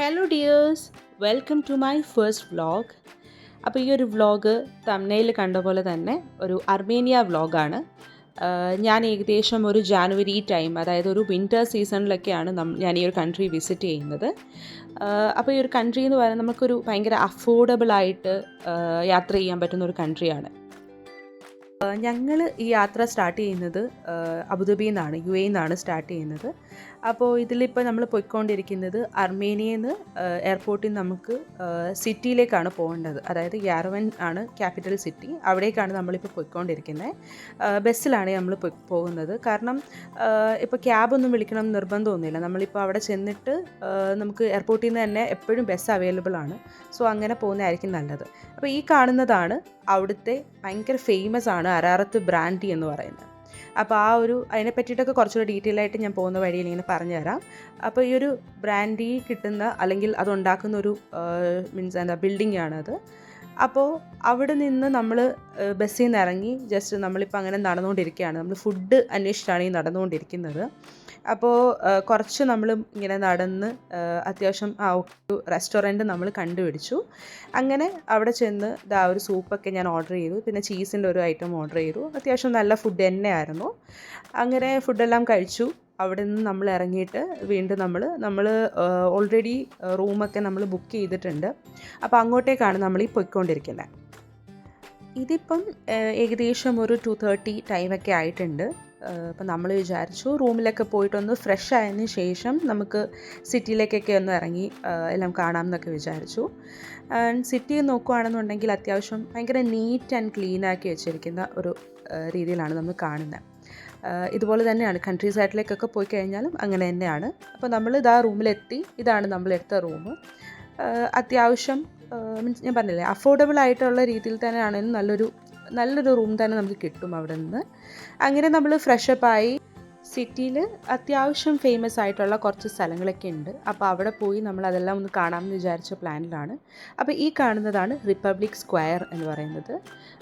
Hello dears, welcome to my first vlog. അപ്പോൾ ഈ ഒരു വ്ളോഗ് തംബ്നെയിൽ കണ്ട പോലെ തന്നെ ഒരു അർമേനിയ വ്ളോഗാണ്. ഞാൻ ഏകദേശം ഒരു ജാനുവരി ടൈം, അതായത് ഒരു വിൻ്റർ സീസണിലൊക്കെയാണ് ഞാൻ ഈ ഒരു കൺട്രി വിസിറ്റ് ചെയ്യുന്നത്. അപ്പോൾ ഈ ഒരു കൺട്രി എന്ന് പറയുന്നത് നമുക്കൊരു ഭയങ്കര അഫോർഡബിളായിട്ട് യാത്ര ചെയ്യാൻ പറ്റുന്ന ഒരു കൺട്രിയാണ്. ഞങ്ങൾ ഈ യാത്ര സ്റ്റാർട്ട് ചെയ്യുന്നത് അബുദാബിയിൽ നിന്നാണ്, UAE നിന്നാണ് സ്റ്റാർട്ട് ചെയ്യുന്നത്. അപ്പോൾ ഇതിലിപ്പോൾ നമ്മൾ പോയിക്കൊണ്ടിരിക്കുന്നത് അർമേനിയയിൽ നിന്ന് എയർപോർട്ടിൽ നിന്ന് നമുക്ക് സിറ്റിയിലേക്കാണ് പോകേണ്ടത്. അതായത് യാരവൻ ആണ് ക്യാപിറ്റൽ സിറ്റി, അവിടേക്കാണ് നമ്മളിപ്പോൾ പോയിക്കൊണ്ടിരിക്കുന്നത്. ബസ്സിലാണ് നമ്മൾ പോകുന്നത്. കാരണം ഇപ്പോൾ ക്യാബൊന്നും വിളിക്കണം എന്ന് നിർബന്ധമൊന്നുമില്ല. നമ്മളിപ്പോൾ അവിടെ ചെന്നിട്ട് നമുക്ക് എയർപോർട്ടിൽ നിന്ന് തന്നെ എപ്പോഴും ബസ് അവൈലബിൾ ആണ്. സോ അങ്ങനെ പോകുന്നതായിരിക്കും നല്ലത്. അപ്പോൾ ഈ കാണുന്നതാണ് അവിടുത്തെ ഭയങ്കര ഫേമസ് ആണ് അരാറത്ത് ബ്രാൻഡി എന്ന് പറയുന്നത്. അപ്പോൾ അതിനെ പറ്റിയിട്ടൊക്കെ കുറച്ചുകൂടി ഡീറ്റെയിൽ ആയിട്ട് ഞാൻ പോകുന്ന വഴിയിൽ ഇങ്ങനെ പറഞ്ഞുതരാം. അപ്പോൾ ഈ ഒരു ബ്രാൻഡി കിട്ടുന്ന അല്ലെങ്കിൽ അതുണ്ടാക്കുന്ന ഒരു ബിൽഡിംഗ് ആണത്. അപ്പോൾ അവിടെ നിന്ന് നമ്മൾ ബസ്സിൽ നിന്ന് ഇറങ്ങി ജസ്റ്റ് നമ്മളിപ്പോൾ അങ്ങനെ നടന്നുകൊണ്ടിരിക്കുകയാണ്. നമ്മൾ ഫുഡ് അന്വേഷിച്ചാണ് ഈ നടന്നുകൊണ്ടിരിക്കുന്നത്. അപ്പോൾ കുറച്ച് നമ്മൾ ഇങ്ങനെ നടന്ന് അത്യാവശ്യം ഒരു റെസ്റ്റോറൻറ്റ് നമ്മൾ കണ്ടുപിടിച്ചു. അങ്ങനെ അവിടെ ചെന്ന് ഒരു സൂപ്പൊക്കെ ഞാൻ ഓർഡർ ചെയ്തു. പിന്നെ ചീസിൻ്റെ ഒരു ഐറ്റം ഓർഡർ ചെയ്തു. അത്യാവശ്യം നല്ല ഫുഡ് തന്നെയായിരുന്നു. അങ്ങനെ ഫുഡെല്ലാം കഴിച്ചു. അവിടെ നിന്ന് നമ്മൾ ഇറങ്ങിയിട്ട് വീണ്ടും നമ്മൾ ഓൾറെഡി റൂമൊക്കെ നമ്മൾ ബുക്ക് ചെയ്തിട്ടുണ്ട്. അപ്പോൾ അങ്ങോട്ടേക്കാണ് നമ്മൾ ഈ പോയിക്കൊണ്ടിരിക്കുന്നത്. ഇതിപ്പം ഏകദേശം ഒരു 2:30 ടൈമൊക്കെ ആയിട്ടുണ്ട്. അപ്പം നമ്മൾ വിചാരിച്ചു റൂമിലൊക്കെ പോയിട്ടൊന്ന് ഫ്രഷ് ആയതിന് ശേഷം നമുക്ക് സിറ്റിയിലേക്കൊക്കെ ഒന്ന് ഇറങ്ങി എല്ലാം കാണാം എന്നൊക്കെ വിചാരിച്ചു. സിറ്റി നോക്കുകയാണെന്നുണ്ടെങ്കിൽ അത്യാവശ്യം ഭയങ്കര നീറ്റ് ആൻഡ് ക്ലീൻ ആക്കി വെച്ചിരിക്കുന്ന ഒരു രീതിയിലാണ് നമ്മൾ കാണുന്നത്. ഇതുപോലെ തന്നെയാണ് കൺട്രി സൈഡിലേക്കൊക്കെ പോയി കഴിഞ്ഞാലും അങ്ങനെ തന്നെയാണ്. അപ്പോൾ നമ്മൾ റൂമിലെത്തി. ഇതാണ് നമ്മളെടുത്ത റൂം. അത്യാവശ്യം മീൻസ് ഞാൻ പറഞ്ഞില്ലേ, അഫോർഡബിൾ ആയിട്ടുള്ള രീതിയിൽ തന്നെയാണെങ്കിലും നല്ലൊരു റൂം തന്നെ നമുക്ക് കിട്ടും അവിടെ നിന്ന്. അങ്ങനെ നമ്മൾ ഫ്രഷപ്പായി. സിറ്റിയിൽ അത്യാവശ്യം ഫേമസ് ആയിട്ടുള്ള കുറച്ച് സ്ഥലങ്ങളൊക്കെ ഉണ്ട്. അപ്പോൾ അവിടെ പോയി നമ്മൾ അതെല്ലാം ഒന്ന് കാണാമെന്ന് വിചാരിച്ച പ്ലാനിലാണ്. അപ്പോൾ ഈ കാണുന്നതാണ് റിപ്പബ്ലിക് സ്ക്വയർ എന്ന് പറയുന്നത്.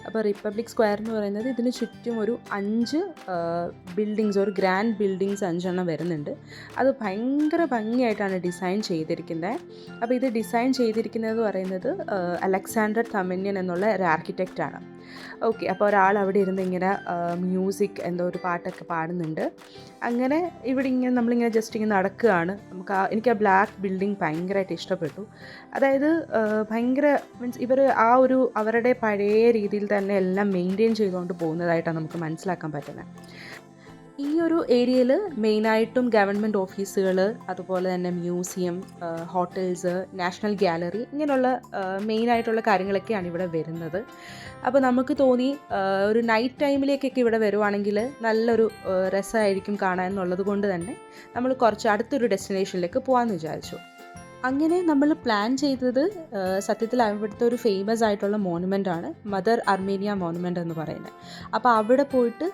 അപ്പോൾ റിപ്പബ്ലിക് സ്ക്വയർ എന്ന് പറയുന്നത് ഇതിന് ചുറ്റും ഒരു 5 ബിൽഡിങ്സ്, ഒരു ഗ്രാൻഡ് ബിൽഡിങ്സ് 5 വരുന്നുണ്ട്. അത് ഭയങ്കര ഭംഗിയായിട്ടാണ് ഡിസൈൻ ചെയ്തിരിക്കുന്നത്. അപ്പോൾ ഇത് ഡിസൈൻ ചെയ്തിരിക്കുന്നത് പറയുന്നത് അലക്സാണ്ടർ തമന്യൻ എന്നുള്ള ഒരു ആർക്കിടെക്റ്റാണ്. ഓക്കെ, അപ്പോൾ ഒരാൾ അവിടെ ഇരുന്ന് ഇങ്ങനെ മ്യൂസിക് എന്തോ ഒരു പാട്ടൊക്കെ പാടുന്നുണ്ട്. അങ്ങനെ ഇവിടെ ഇങ്ങനെ നമ്മളിങ്ങനെ ജസ്റ്റ് ഇങ്ങനെ നടക്കുകയാണ്. എനിക്ക് ആ ബ്ലാക്ക് ബിൽഡിംഗ് ഭയങ്കരമായിട്ട് ഇഷ്ടപ്പെട്ടു. അതായത് ഭയങ്കര മീൻസ് ഇവർ അവരുടെ പഴയ രീതിയിൽ തന്നെ എല്ലാം മെയിൻറ്റെയിൻ ചെയ്തുകൊണ്ട് പോകുന്നതായിട്ടാണ് നമുക്ക് മനസ്സിലാക്കാൻ പറ്റുന്നത്. ഈ ഒരു ഏരിയയിൽ മെയിനായിട്ടും ഗവൺമെൻറ് ഓഫീസുകൾ, അതുപോലെ തന്നെ മ്യൂസിയം, ഹോട്ടൽസ്, നാഷണൽ ഗാലറി, ഇങ്ങനെയുള്ള മെയിനായിട്ടുള്ള കാര്യങ്ങളൊക്കെയാണ് ഇവിടെ വരുന്നത്. അപ്പോൾ നമുക്ക് തോന്നി ഒരു നൈറ്റ് ടൈമിലേക്കൊക്കെ ഇവിടെ വരുവാണെങ്കിൽ നല്ലൊരു രസമായിരിക്കും കാണാൻ എന്നുള്ളത് കൊണ്ട് തന്നെ നമ്മൾ കുറച്ച് അടുത്തൊരു ഡെസ്റ്റിനേഷനിലേക്ക് പോകാമെന്ന് വിചാരിച്ചു. അങ്ങനെ നമ്മൾ പ്ലാൻ ചെയ്തത് സത്യത്തിൽ അവിടുത്തെ ഒരു ഫേമസ് ആയിട്ടുള്ള മോണുമെൻ്റ് ആണ്, മദർ അർമേനിയ മോണുമെൻ്റ് എന്ന് പറയുന്നത്. അപ്പോൾ അവിടെ പോയിട്ട്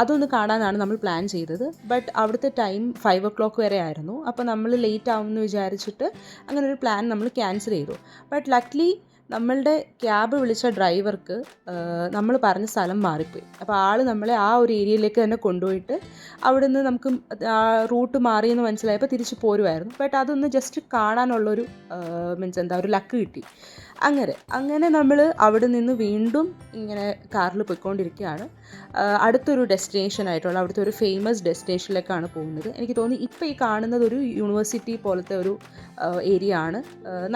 അതൊന്ന് കാണാനാണ് നമ്മൾ പ്ലാൻ ചെയ്തത്. ബട്ട് അവിടുത്തെ ടൈം 5 o'clock വരെ ആയിരുന്നു. അപ്പോൾ നമ്മൾ ലേറ്റ് ആവുമെന്ന് വിചാരിച്ചിട്ട് അങ്ങനെ ഒരു പ്ലാൻ നമ്മൾ ക്യാൻസൽ ചെയ്തു. ബട്ട് ലക്ലി നമ്മളുടെ ക്യാബ് വിളിച്ച ഡ്രൈവർക്ക് നമ്മൾ പറഞ്ഞ സ്ഥലം മാറിപ്പോയി. അപ്പോൾ ആൾ നമ്മളെ ആ ഒരു ഏരിയയിലേക്ക് തന്നെ കൊണ്ടുപോയിട്ട് അവിടെ നിന്ന് നമുക്ക് റൂട്ട് മാറിയെന്ന് മനസ്സിലായപ്പോൾ തിരിച്ച് പോരുമായിരുന്നു. ബട്ട് അതൊന്ന് ജസ്റ്റ് കാണാനുള്ളൊരു ഒരു ലക്ക് കിട്ടി. അങ്ങനെ നമ്മൾ അവിടെ നിന്ന് വീണ്ടും ഇങ്ങനെ കാറിൽ പോയിക്കൊണ്ടിരിക്കുകയാണ്. അടുത്തൊരു ഡെസ്റ്റിനേഷനായിട്ടുള്ള അവിടുത്തെ ഒരു ഫേമസ് ഡെസ്റ്റിനേഷനിലേക്കാണ് പോകുന്നത്. എനിക്ക് തോന്നി ഇപ്പോൾ ഈ കാണുന്നത് ഒരു യൂണിവേഴ്സിറ്റി പോലത്തെ ഒരു ഏരിയ ആണ്.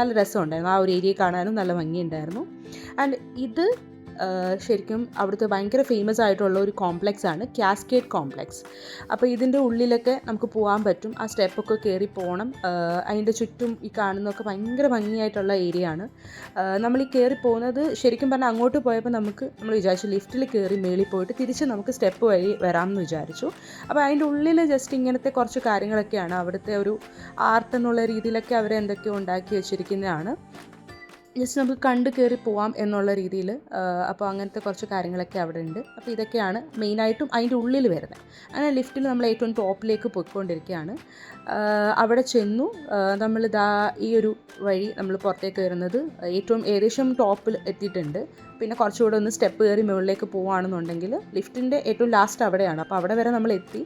നല്ല രസമുണ്ടായിരുന്നു. ആ ഒരു ഏരിയ കാണാനും നല്ല ഭംഗിയുണ്ടായിരുന്നു. ആൻഡ് ഇത് ശരിക്കും അവിടുത്തെ ഭയങ്കര ഫേമസ് ആയിട്ടുള്ള ഒരു കോംപ്ലക്സ് ആണ്, കാസ്കേഡ് കോംപ്ലക്സ്. അപ്പോൾ ഇതിൻ്റെ ഉള്ളിലൊക്കെ നമുക്ക് പോകാൻ പറ്റും. ആ സ്റ്റെപ്പൊക്കെ കയറി പോകണം. അതിൻ്റെ ചുറ്റും ഈ കാണുന്നതൊക്കെ ഭയങ്കര ഭംഗിയായിട്ടുള്ള ഏരിയ ആണ്. നമ്മൾ ഈ കയറി പോകുന്നത് ശരിക്കും പറഞ്ഞാൽ അങ്ങോട്ട് പോയപ്പോൾ നമ്മൾ വിചാരിച്ചു ലിഫ്റ്റിൽ കയറി മേളിൽ പോയിട്ട് തിരിച്ച് നമുക്ക് സ്റ്റെപ്പ് വഴി വരാമെന്ന് വിചാരിച്ചു. അപ്പോൾ അതിൻ്റെ ഉള്ളിൽ ജസ്റ്റ് ഇങ്ങനത്തെ കുറച്ച് കാര്യങ്ങളൊക്കെയാണ്. അവിടുത്തെ ഒരു ആർട്ട് എന്നുള്ള രീതിയിലൊക്കെ അവർ എന്തൊക്കെയോ ഉണ്ടാക്കി വെച്ചിരിക്കുന്നതാണ്. ജസ്റ്റ് നമുക്ക് കണ്ട് കയറി പോവാം എന്നുള്ള രീതിയിൽ. അപ്പോൾ അങ്ങനത്തെ കുറച്ച് കാര്യങ്ങളൊക്കെ അവിടെ ഉണ്ട്. അപ്പോൾ ഇതൊക്കെയാണ് മെയിനായിട്ടും അതിൻ്റെ ഉള്ളിൽ വരുന്നത്. അങ്ങനെ ലിഫ്റ്റിൽ നമ്മൾ ഏറ്റവും ടോപ്പിലേക്ക് പോയിക്കൊണ്ടിരിക്കുകയാണ്. അവിടെ ചെന്നു. ഈ ഒരു വഴി നമ്മൾ പുറത്തേക്ക് വരുന്നത് ഏകദേശം ടോപ്പിൽ എത്തിയിട്ടുണ്ട്. പിന്നെ കുറച്ചുകൂടെ ഒന്ന് സ്റ്റെപ്പ് കയറി മുകളിലേക്ക് പോവുകയാണെന്നുണ്ടെങ്കിൽ ലിഫ്റ്റിൻ്റെ ഏറ്റവും ലാസ്റ്റ് അവിടെയാണ്. അപ്പോൾ അവിടെ വരെ നമ്മൾ എത്തി.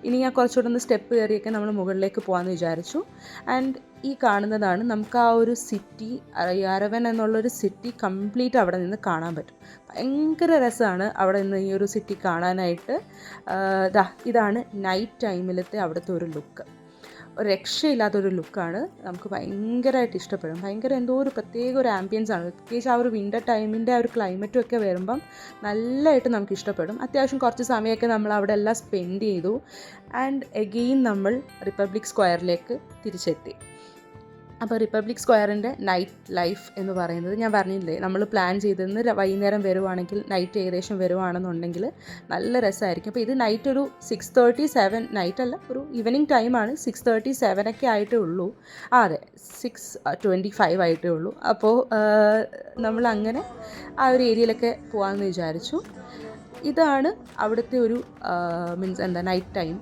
ഇനി ഞാൻ കുറച്ചുകൂടെ ഒന്ന് സ്റ്റെപ്പ് കയറിയൊക്കെ നമ്മൾ മുകളിലേക്ക് പോകാമെന്ന് വിചാരിച്ചു. ആൻഡ് ഈ കാണുന്നതാണ് നമുക്ക് ആ ഒരു സിറ്റി, യാരവൻ എന്നുള്ളൊരു സിറ്റി കംപ്ലീറ്റ് അവിടെ നിന്ന് കാണാൻ പറ്റും. ഭയങ്കര രസമാണ് അവിടെ നിന്ന് ഈ ഒരു സിറ്റി കാണാനായിട്ട്. ഇതാണ് നൈറ്റ് ടൈമിലത്തെ അവിടുത്തെ ഒരു ലുക്ക്. ഒരു രക്ഷയില്ലാത്തൊരു ലുക്കാണ്. നമുക്ക് ഭയങ്കരമായിട്ട് ഇഷ്ടപ്പെടും. ഭയങ്കര എന്തോ ഒരു പ്രത്യേക ഒരു ആംബിയൻസ് ആണ്. പ്രത്യേകിച്ച് ആ ഒരു വിൻ്റർ ടൈമിൻ്റെ ആ ഒരു ക്ലൈമറ്റും ഒക്കെ വരുമ്പം നല്ലതായിട്ട് നമുക്ക് ഇഷ്ടപ്പെടും. അത്യാവശ്യം കുറച്ച് സമയമൊക്കെ നമ്മൾ അവിടെ എല്ലാം സ്പെൻഡ് ചെയ്തു. ആൻഡ് എഗെയിൻ നമ്മൾ റിപ്പബ്ലിക് സ്ക്വയറിലേക്ക് തിരിച്ചെത്തി. അപ്പോൾ റിപ്പബ്ലിക് സ്ക്വയറിൻ്റെ നൈറ്റ് ലൈഫ് എന്ന് പറയുന്നത് ഞാൻ പറഞ്ഞില്ലേ, നമ്മൾ പ്ലാൻ ചെയ്തിരുന്ന് വൈകുന്നേരം വരുവാണെങ്കിൽ, നൈറ്റ് ഏകദേശം വരുവാണെന്നുണ്ടെങ്കിൽ നല്ല രസമായിരിക്കും. അപ്പോൾ ഇത് നൈറ്റ് ഒരു 6:30-7, നൈറ്റല്ല, ഒരു ഈവനിങ് ടൈമാണ്. 6:30-7 ഒക്കെ ആയിട്ടേ ഉള്ളൂ. അതെ, 6:25 ആയിട്ടേ ഉള്ളൂ. അപ്പോൾ നമ്മളങ്ങനെ ആ ഒരു ഏരിയയിലൊക്കെ പോകാമെന്ന് വിചാരിച്ചു. ഇതാണ് അവിടുത്തെ ഒരു നൈറ്റ് ടൈം.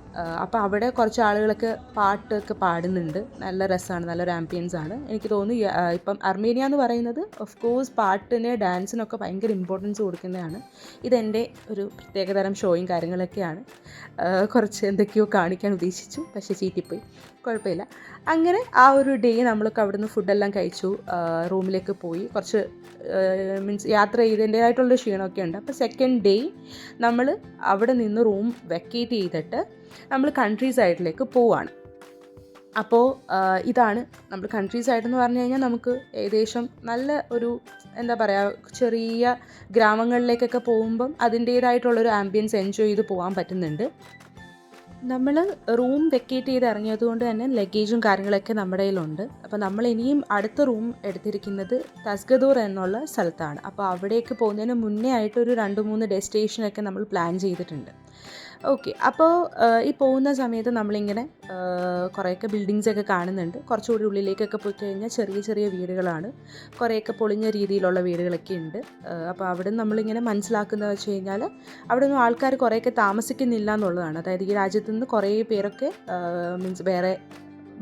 അപ്പോൾ അവിടെ കുറച്ച് ആളുകളൊക്കെ പാട്ടൊക്കെ പാടുന്നുണ്ട്. നല്ല രസമാണ്, നല്ലൊരു ആംബിയൻസ് ആണ്. എനിക്ക് തോന്നുന്നു ഇപ്പം അർമേനിയ എന്ന് പറയുന്നത് ഓഫ് കോഴ്സ് പാട്ടിന് ഡാൻസിനൊക്കെ ഭയങ്കര ഇമ്പോർട്ടൻസ് കൊടുക്കുന്നതാണ്. ഇതെൻ്റെ ഒരു പ്രത്യേകതരം ഷോയും കാര്യങ്ങളൊക്കെയാണ്. കുറച്ച് എന്തൊക്കെയോ കാണിക്കാൻ ഉദ്ദേശിച്ചു, പക്ഷേ ചീറ്റിപ്പോയി, കുഴപ്പമില്ല. അങ്ങനെ ആ ഒരു ഡേ നമ്മളൊക്കെ അവിടുന്ന് ഫുഡെല്ലാം കഴിച്ചു, റൂമിലേക്ക് പോയി. കുറച്ച് യാത്ര ചെയ്തതിൻ്റേതായിട്ടുള്ള ക്ഷീണമൊക്കെ ഉണ്ട്. അപ്പോൾ സെക്കൻഡ് ഡേ നമ്മൾ അവിടെ നിന്ന് റൂം വെക്കേറ്റ് ചെയ്തിട്ട് നമ്മൾ കൺട്രി സൈഡിലേക്ക് പോവുകയാണ്. അപ്പോൾ ഇതാണ് നമ്മൾ കൺട്രി സൈഡ് എന്ന് പറഞ്ഞു കഴിഞ്ഞാൽ നമുക്ക് ഏകദേശം നല്ല ഒരു എന്താ പറയുക, ചെറിയ ഗ്രാമങ്ങളിലേക്കൊക്കെ പോകുമ്പം അതിൻ്റേതായിട്ടുള്ളൊരു ആംബിയൻസ് എൻജോയ് ചെയ്ത് പോകാൻ പറ്റുന്നുണ്ട്. നമ്മൾ റൂം വെക്കേറ്റ് ചെയ്ത് ഇറങ്ങിയത് കൊണ്ട് തന്നെ ലഗേജും കാര്യങ്ങളൊക്കെ നമ്മുടെ കയ്യിലുണ്ട്. അപ്പോൾ നമ്മൾ ഇനിയും അടുത്ത റൂം എടുത്തിരിക്കുന്നത് തസ്ഗദൂർ എന്നുള്ള സ്ഥലത്താണ്. അപ്പോൾ അവിടേക്ക് പോകുന്നതിന് മുന്നേ ആയിട്ട് ഒരു 2-3 ഡെസ്റ്റിനേഷനൊക്കെ നമ്മൾ പ്ലാൻ ചെയ്തിട്ടുണ്ട്. ഓക്കെ, അപ്പോൾ ഈ പോകുന്ന സമയത്ത് നമ്മളിങ്ങനെ കുറേയൊക്കെ ബിൽഡിങ്സൊക്കെ കാണുന്നുണ്ട്. കുറച്ചുകൂടി ഉള്ളിലേക്കൊക്കെ പോയി കഴിഞ്ഞാൽ ചെറിയ ചെറിയ വീടുകളാണ്, കുറേയൊക്കെ പൊളിഞ്ഞ രീതിയിലുള്ള വീടുകളൊക്കെ ഉണ്ട്. അപ്പോൾ അവിടെ നമ്മളിങ്ങനെ മനസ്സിലാക്കുന്നത് വെച്ച് കഴിഞ്ഞാൽ അവിടെ ഒന്നും ആൾക്കാർ കുറേയൊക്കെ താമസിക്കുന്നില്ല എന്നുള്ളതാണ്. അതായത് ഈ രാജ്യത്തു നിന്ന് കുറേ പേരൊക്കെ വേറെ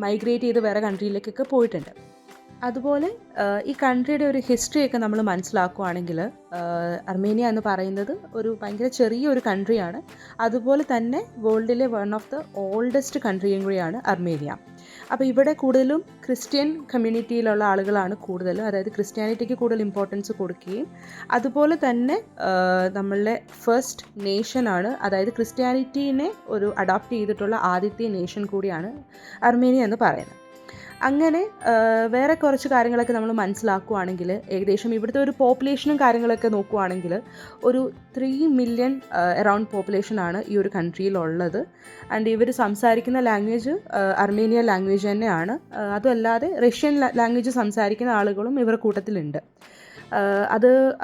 മൈഗ്രേറ്റ് ചെയ്ത് വേറെ കൺട്രിയിലേക്കൊക്കെ പോയിട്ടുണ്ട്. അതുപോലെ ഈ കൺട്രിയുടെ ഒരു ഹിസ്റ്ററിയൊക്കെ നമ്മൾ മനസ്സിലാക്കുകയാണെങ്കിൽ അർമേനിയ എന്ന് പറയുന്നത് ഒരു ഭയങ്കര ചെറിയൊരു കൺട്രിയാണ്. അതുപോലെ തന്നെ വേൾഡിലെ വൺ ഓഫ് ദ ഓൾഡസ്റ്റ് കൺട്രിയും കൂടിയാണ് അർമേനിയ. അപ്പോൾ ഇവിടെ കൂടുതലും ക്രിസ്ത്യൻ കമ്മ്യൂണിറ്റിയിലുള്ള ആളുകളാണ് കൂടുതൽ, അതായത് ക്രിസ്ത്യാനിറ്റിക്ക് കൂടുതൽ ഇമ്പോർട്ടൻസ് കൊടുക്കുകയും അതുപോലെ തന്നെ നമ്മളുടെ ഫസ്റ്റ് നേഷനാണ്, അതായത് ക്രിസ്ത്യാനിറ്റീനെ ഒരു അഡോപ്റ്റ് ചെയ്തിട്ടുള്ള ആദ്യത്തെ നേഷൻ കൂടിയാണ് അർമേനിയ എന്ന് പറയുന്നത്. അങ്ങനെ വേറെ കുറച്ച് കാര്യങ്ങളൊക്കെ നമ്മൾ മനസ്സിലാക്കുകയാണെങ്കിൽ ഏകദേശം ഇവിടുത്തെ ഒരു പോപ്പുലേഷനും കാര്യങ്ങളൊക്കെ നോക്കുകയാണെങ്കിൽ ഒരു 3 മില്യൺ അറൗണ്ട് പോപ്പുലേഷനാണ് ഈ ഒരു കൺട്രിയിലുള്ളത്. ആൻഡ് ഇവർ സംസാരിക്കുന്ന ലാംഗ്വേജ് അർമേനിയ ലാംഗ്വേജ് തന്നെയാണ്. അതുമല്ലാതെ റഷ്യൻ ലാംഗ്വേജ് സംസാരിക്കുന്ന ആളുകളും ഇവരുടെ കൂട്ടത്തിലുണ്ട്.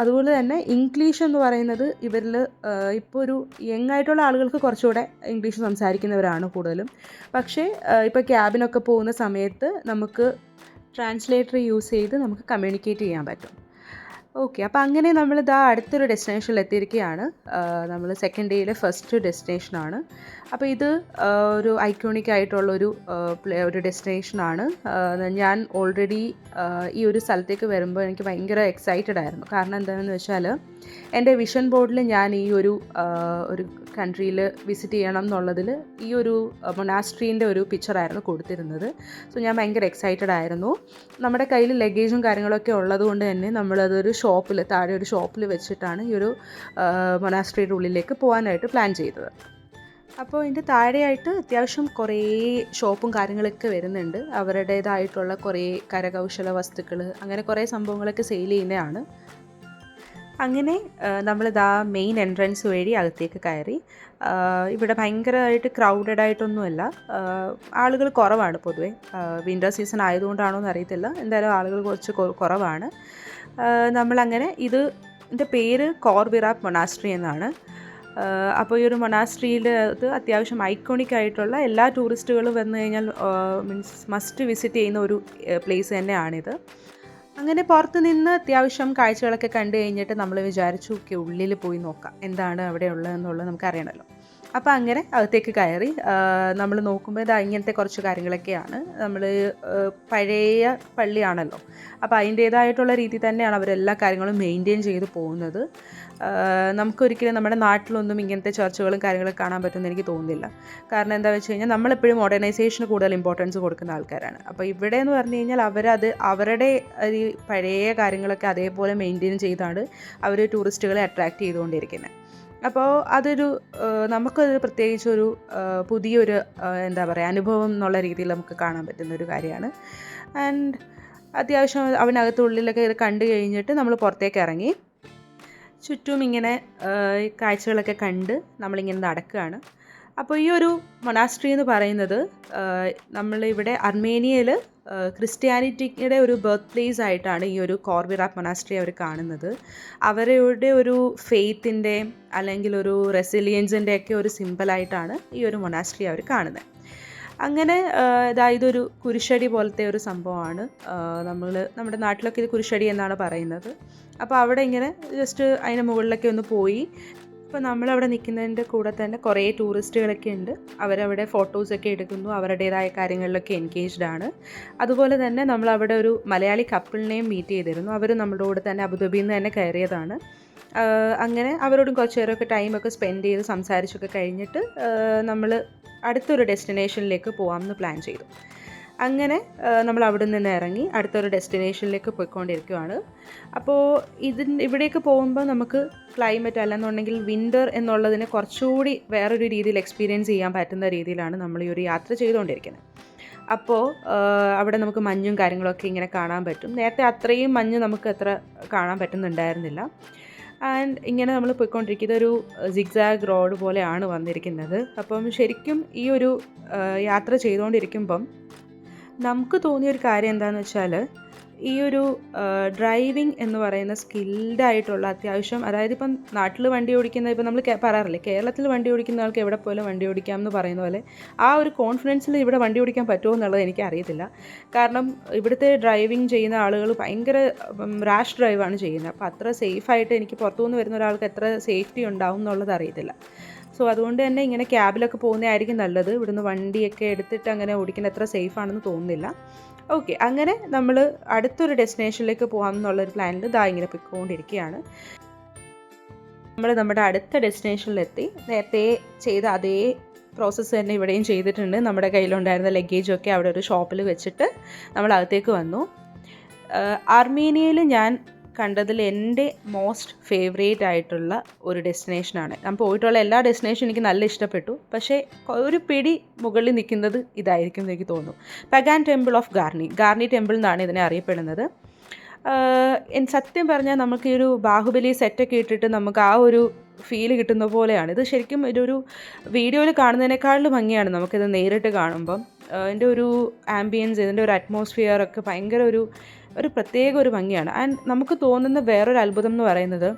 അതുപോലെ തന്നെ ഇംഗ്ലീഷ് എന്ന് പറയുന്നത് ഇവരിൽ ഇപ്പോൾ ഒരു യങ് ആയിട്ടുള്ള ആളുകൾക്ക് കുറച്ചുകൂടെ ഇംഗ്ലീഷ് സംസാരിക്കുന്നവരാണ് കൂടുതലും. പക്ഷേ ഇപ്പോൾ ക്യാബിനൊക്കെ പോകുന്ന സമയത്ത് നമുക്ക് ട്രാൻസ്ലേറ്റർ യൂസ് ചെയ്ത് നമുക്ക് കമ്മ്യൂണിക്കേറ്റ് ചെയ്യാൻ പറ്റും. ഓക്കെ, അപ്പോൾ അങ്ങനെ നമ്മളിതാ അടുത്തൊരു ഡെസ്റ്റിനേഷനിൽ എത്തിയിരിക്കുകയാണ്. നമ്മൾ സെക്കൻഡ് ഡേയിലെ ഫസ്റ്റ് ഡെസ്റ്റിനേഷനാണ്. അപ്പോൾ ഇത് ഒരു ഐക്കോണിക് ആയിട്ടുള്ളൊരു ഒരു ഡെസ്റ്റിനേഷനാണ്. ഞാൻ ഓൾറെഡി ഈ ഒരു സ്ഥലത്തേക്ക് വരുമ്പോൾ എനിക്ക് ഭയങ്കര എക്സൈറ്റഡ് ആയിരുന്നു. കാരണം എന്താണെന്ന് വെച്ചാൽ എൻ്റെ വിഷൻ ബോർഡിൽ ഞാൻ ഈ ഒരു കൺട്രിയിൽ വിസിറ്റ് ചെയ്യണം എന്നുള്ളതിൽ ഈ ഒരു മൊനാസ്ട്രീൻ്റെ ഒരു പിക്ചറായിരുന്നു കൊടുത്തിരുന്നത്. സോ ഞാൻ ഭയങ്കര എക്സൈറ്റഡ് ആയിരുന്നു. നമ്മുടെ കയ്യിൽ ലഗേജും കാര്യങ്ങളൊക്കെ ഉള്ളത് കൊണ്ട് തന്നെ നമ്മളതൊരു താഴെ ഒരു ഷോപ്പിൽ വെച്ചിട്ടാണ് ഈ ഒരു മൊനാസ്ട്രിയുടെ ഉള്ളിലേക്ക് പോകാനായിട്ട് പ്ലാൻ ചെയ്തത്. അപ്പോൾ ഇതിൻ്റെ താഴെയായിട്ട് അത്യാവശ്യം കുറേ ഷോപ്പും കാര്യങ്ങളൊക്കെ വരുന്നുണ്ട്. അവരുടേതായിട്ടുള്ള കുറേ കരകൗശല വസ്തുക്കൾ, അങ്ങനെ കുറേ സംഭവങ്ങളൊക്കെ സെയിൽ ചെയ്യുന്നതാണ്. അങ്ങനെ നമ്മളിതാ മെയിൻ എൻട്രൻസ് വഴി അകത്തേക്ക് കയറി. ഇവിടെ ഭയങ്കരമായിട്ട് ക്രൗഡഡ് ആയിട്ടൊന്നുമല്ല, ആളുകൾ കുറവാണ് പൊതുവെ. വിൻ്റർ സീസൺ ആയതുകൊണ്ടാണോ എന്ന് അറിയത്തില്ല, എന്തായാലും ആളുകൾ കുറച്ച് കുറവാണ്. നമ്മളങ്ങനെ ഇതിൻ്റെ പേര് കോർബിറാബ് മൊനാസ്ട്രി എന്നാണ്. അപ്പോൾ ഈ ഒരു മൊനാസ്ട്രിയിൽ അത് അത്യാവശ്യം ഐക്കോണിക് ആയിട്ടുള്ള എല്ലാ ടൂറിസ്റ്റുകളും വന്നു കഴിഞ്ഞാൽ മസ്റ്റ് വിസിറ്റ് ചെയ്യുന്ന ഒരു പ്ലേസ് തന്നെയാണിത്. അങ്ങനെ പുറത്ത് നിന്ന് അത്യാവശ്യം കാഴ്ചകളൊക്കെ കണ്ടു കഴിഞ്ഞിട്ട് നമ്മൾ വിചാരിച്ചു ഓക്കെ ഉള്ളിൽ പോയി നോക്കാം എന്താണ് അവിടെ ഉള്ളതെന്നുള്ളത് നമുക്ക് അറിയണമല്ലോ. അപ്പോൾ അങ്ങനെ അകത്തേക്ക് കയറി നമ്മൾ നോക്കുമ്പോൾ ഇതാ ഇങ്ങനത്തെ കുറച്ച് കാര്യങ്ങളൊക്കെയാണ്. നമ്മൾ പഴയ പള്ളിയാണല്ലോ, അപ്പോൾ അതിൻ്റേതായിട്ടുള്ള രീതിയിൽ തന്നെയാണ് അവരെല്ലാ കാര്യങ്ങളും മെയിൻറ്റെയിൻ ചെയ്ത് പോകുന്നത്. നമുക്കൊരിക്കലും നമ്മുടെ നാട്ടിലൊന്നും ഇങ്ങനത്തെ ചർച്ചുകളും കാര്യങ്ങളൊക്കെ കാണാൻ പറ്റുമെന്ന് എനിക്ക് തോന്നുന്നില്ല. കാരണം എന്താ വെച്ച് കഴിഞ്ഞാൽ നമ്മളെപ്പോഴും മോഡേണൈസേഷന് കൂടുതൽ ഇമ്പോർട്ടൻസ് കൊടുക്കുന്ന ആൾക്കാരാണ്. അപ്പോൾ ഇവിടെ എന്ന് പറഞ്ഞു കഴിഞ്ഞാൽ അവരുടെ ഈ പഴയ കാര്യങ്ങളൊക്കെ അതേപോലെ മെയിൻറ്റെയിൻ ചെയ്താണ് അവർ ടൂറിസ്റ്റുകളെ അട്രാക്റ്റ് ചെയ്തുകൊണ്ടിരിക്കുന്നത്. അപ്പോൾ അതൊരു നമുക്കത് പ്രത്യേകിച്ചൊരു പുതിയൊരു എന്താ പറയുക അനുഭവം എന്നുള്ള രീതിയിൽ നമുക്ക് കാണാൻ പറ്റുന്നൊരു കാര്യമാണ്. ആൻഡ് അത്യാവശ്യം അവനകത്തുള്ളിലൊക്കെ ഇത് കണ്ടു കഴിഞ്ഞിട്ട് നമ്മൾ പുറത്തേക്ക് ഇറങ്ങി ചുറ്റും ഇങ്ങനെ കാഴ്ചകളൊക്കെ കണ്ട് നമ്മളിങ്ങനെ നടക്കുകയാണ്. അപ്പോൾ ഈ ഒരു മൊനാസ്ട്രി എന്ന് പറയുന്നത് നമ്മളിവിടെ അർമേനിയയിൽ ക്രിസ്ത്യാനിറ്റിയുടെ ഒരു ബർത്ത് പ്ലേസ് ആയിട്ടാണ് ഈ ഒരു കോർവിറാക് മൊനാസ്ട്രി അവർ കാണുന്നത്. അവരുടെ ഒരു ഫെയ്ത്തിൻ്റെ അല്ലെങ്കിൽ ഒരു റെസിലിയൻസിൻ്റെ ഒക്കെ ഒരു സിമ്പിളായിട്ടാണ് ഈ ഒരു മൊനാസ്ട്രി അവർ കാണുന്നത്. അങ്ങനെ ഇതൊരു കുരിശടി പോലത്തെ ഒരു സംഭവമാണ്. നമ്മുടെ നാട്ടിലൊക്കെ ഇത് കുരിശടി എന്നാണ് പറയുന്നത്. അപ്പോൾ അവിടെ ഇങ്ങനെ ജസ്റ്റ് അതിന് മുകളിലൊക്കെ ഒന്ന് പോയി. അപ്പോൾ നമ്മളവിടെ നിൽക്കുന്നതിൻ്റെ കൂടെ തന്നെ കുറേ ടൂറിസ്റ്റുകളൊക്കെ ഉണ്ട്. അവരവിടെ ഫോട്ടോസൊക്കെ എടുക്കുന്നു, അവരുടേതായ കാര്യങ്ങളിലൊക്കെ എൻഗേജ്ഡ് ആണ്. അതുപോലെ തന്നെ നമ്മളവിടെ ഒരു മലയാളി കപ്പിളിനെയും മീറ്റ് ചെയ്തിരുന്നു. അവർ നമ്മുടെ കൂടെ തന്നെ അബുദാബിയിൽ നിന്ന് തന്നെ കയറിയതാണ്. അങ്ങനെ അവരോടും കുറച്ച് നേരമൊക്കെ ടൈമൊക്കെ സ്പെൻഡ് ചെയ്ത് സംസാരിച്ചൊക്കെ കഴിഞ്ഞിട്ട് നമ്മൾ അടുത്തൊരു ഡെസ്റ്റിനേഷനിലേക്ക് പോകാമെന്ന് പ്ലാൻ ചെയ്തു. അങ്ങനെ നമ്മൾ അവിടെ നിന്ന് ഇറങ്ങി അടുത്തൊരു ഡെസ്റ്റിനേഷനിലേക്ക് പോയിക്കൊണ്ടിരിക്കുകയാണ്. അപ്പോൾ ഇവിടേക്ക് പോകുമ്പോൾ നമുക്ക് ക്ലൈമറ്റ് അല്ലെന്നുണ്ടെങ്കിൽ വിൻ്റർ എന്നുള്ളതിനെ കുറച്ചുകൂടി വേറൊരു രീതിയിൽ എക്സ്പീരിയൻസ് ചെയ്യാൻ പറ്റുന്ന രീതിയിലാണ് നമ്മൾ ഈ ഒരു യാത്ര ചെയ്തുകൊണ്ടിരിക്കുന്നത്. അപ്പോൾ അവിടെ നമുക്ക് മഞ്ഞും കാര്യങ്ങളൊക്കെ ഇങ്ങനെ കാണാൻ പറ്റും. നേരത്തെ അത്രയും മഞ്ഞ് നമുക്ക് അത്ര കാണാൻ പറ്റുന്നുണ്ടായിരുന്നില്ല. ആൻഡ് ഇങ്ങനെ നമ്മൾ പോയിക്കൊണ്ടിരിക്കുന്നത് ഒരു സിഗ്സാഗ് റോഡ് പോലെയാണ് വന്നിരിക്കുന്നത്. അപ്പം ശരിക്കും ഈ ഒരു യാത്ര ചെയ്തുകൊണ്ടിരിക്കുമ്പം നമുക്ക് തോന്നിയൊരു കാര്യം എന്താണെന്ന് വെച്ചാൽ ഈ ഒരു ഡ്രൈവിംഗ് എന്ന് പറയുന്ന സ്കിൽഡായിട്ടുള്ള അത്യാവശ്യം, അതായത് ഇപ്പം നാട്ടിൽ വണ്ടി ഓടിക്കുന്ന, ഇപ്പം നമ്മൾ പറയാറില്ലേ കേരളത്തിൽ വണ്ടി ഓടിക്കുന്ന ആൾക്ക് എവിടെ പോലും വണ്ടി ഓടിക്കാം എന്ന് പറയുന്ന പോലെ ആ ഒരു കോൺഫിഡൻസിൽ ഇവിടെ വണ്ടി ഓടിക്കാൻ പറ്റുമോ എന്നുള്ളത് എനിക്കറിയത്തില്ല. കാരണം ഇവിടുത്തെ ഡ്രൈവിംഗ് ചെയ്യുന്ന ആളുകൾ ഭയങ്കര റാഷ് ഡ്രൈവാണ് ചെയ്യുന്നത്. അപ്പോൾ അത്ര സേഫായിട്ട് എനിക്ക് പുറത്തുനിന്ന് വരുന്ന ഒരാൾക്ക് എത്ര സേഫ്റ്റി ഉണ്ടാവും എന്നുള്ളത് അറിയത്തില്ല. സോ അതുകൊണ്ട് തന്നെ ഇങ്ങനെ ക്യാബിലൊക്കെ പോകുന്നതായിരിക്കും നല്ലത്. ഇവിടുന്ന് വണ്ടിയൊക്കെ എടുത്തിട്ട് അങ്ങനെ ഓടിക്കുന്നത് എത്ര സേഫാണെന്ന് തോന്നുന്നില്ല. ഓക്കെ, അങ്ങനെ നമ്മൾ അടുത്തൊരു ഡെസ്റ്റിനേഷനിലേക്ക് പോകാം എന്നുള്ളൊരു പ്ലാനിൽ ഇങ്ങനെ പോയിക്കൊണ്ടിരിക്കുകയാണ്. നമ്മൾ നമ്മുടെ അടുത്ത ഡെസ്റ്റിനേഷനിലെത്തി. നേരത്തെ ചെയ്ത അതേ പ്രോസസ്സ് തന്നെ ഇവിടെയും ചെയ്തിട്ടുണ്ട്. നമ്മുടെ കയ്യിലുണ്ടായിരുന്ന ലഗേജൊക്കെ അവിടെ ഒരു ഷോപ്പിൽ വെച്ചിട്ട് നമ്മൾ അകത്തേക്ക് വന്നു. അർമേനിയയിൽ ഞാൻ കണ്ടതിൽ എൻ്റെ മോസ്റ്റ് ഫേവറേറ്റ് ആയിട്ടുള്ള ഒരു ഡെസ്റ്റിനേഷനാണ്. ഞാൻ പോയിട്ടുള്ള എല്ലാ ഡെസ്റ്റിനേഷനും എനിക്ക് നല്ല ഇഷ്ടപ്പെട്ടു. പക്ഷേ ഒരു പിടി മുകളിൽ നിൽക്കുന്നത് ഇതായിരിക്കും എന്ന് എനിക്ക് തോന്നുന്നു. പഗാൻ ടെമ്പിൾ ഓഫ് ഗാർണി ടെമ്പിൾ എന്നാണ് ഇതിനെ അറിയപ്പെടുന്നത്. സത്യം പറഞ്ഞാൽ നമുക്ക് ഈ ഒരു ബാഹുബലി സെറ്റൊക്കെ ഇട്ടിട്ട് നമുക്ക് ആ ഒരു ഫീൽ കിട്ടുന്ന പോലെയാണ് ഇത്. ശരിക്കും ഇതൊരു വീഡിയോയിൽ കാണുന്നതിനേക്കാളും ഭംഗിയാണ് നമുക്കിത് നേരിട്ട് കാണുമ്പം. ഇതിൻ്റെ ഒരു ആംബിയൻസ്, ഇതിൻ്റെ ഒരു അറ്റ്മോസ്ഫിയർ ഒക്കെ ഭയങ്കര ഒരു പ്രത്യേക ഒരു ഭംഗിയാണ്. ആൻഡ് നമുക്ക് തോന്നുന്ന വേറൊരു അത്ഭുതം എന്ന് പറയുന്നത്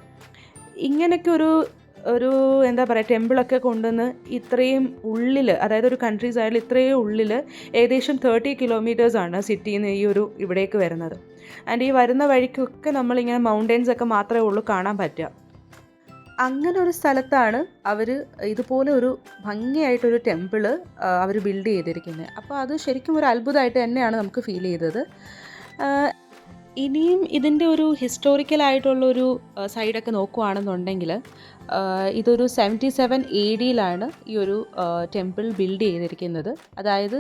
ഇങ്ങനെയൊക്കെ ഒരു എന്താ പറയുക ടെമ്പിളൊക്കെ കൊണ്ടുവന്ന് ഇത്രയും ഉള്ളിൽ, അതായത് ഒരു കൺട്രി സൈഡിൽ ഇത്രയും ഉള്ളിൽ ഏകദേശം 30 കിലോമീറ്റേഴ്സാണ് സിറ്റിയിൽ നിന്ന് ഇവിടേക്ക് വരുന്നത്. ആൻഡ് ഈ വരുന്ന വഴിക്കൊക്കെ നമ്മളിങ്ങനെ മൗണ്ടെയ്ൻസൊക്കെ മാത്രമേ ഉള്ളൂ കാണാൻ പറ്റുക. അങ്ങനെ ഒരു സ്ഥലത്താണ് അവർ ഇതുപോലെ ഒരു ഭംഗിയായിട്ടൊരു ടെമ്പിള് അവർ ബിൽഡ് ചെയ്തിരിക്കുന്നത്. അപ്പോൾ അത് ശരിക്കും ഒരു അത്ഭുതമായിട്ട് തന്നെയാണ് നമുക്ക് ഫീൽ ചെയ്തത്. ഇനിയും ഇതിൻ്റെ ഒരു ഹിസ്റ്റോറിക്കലായിട്ടുള്ളൊരു സൈഡൊക്കെ നോക്കുകയാണെന്നുണ്ടെങ്കിൽ ഇതൊരു 77 AD ഈ ഒരു ടെമ്പിൾ ബിൽഡ് ചെയ്തിരിക്കുന്നത്. അതായത്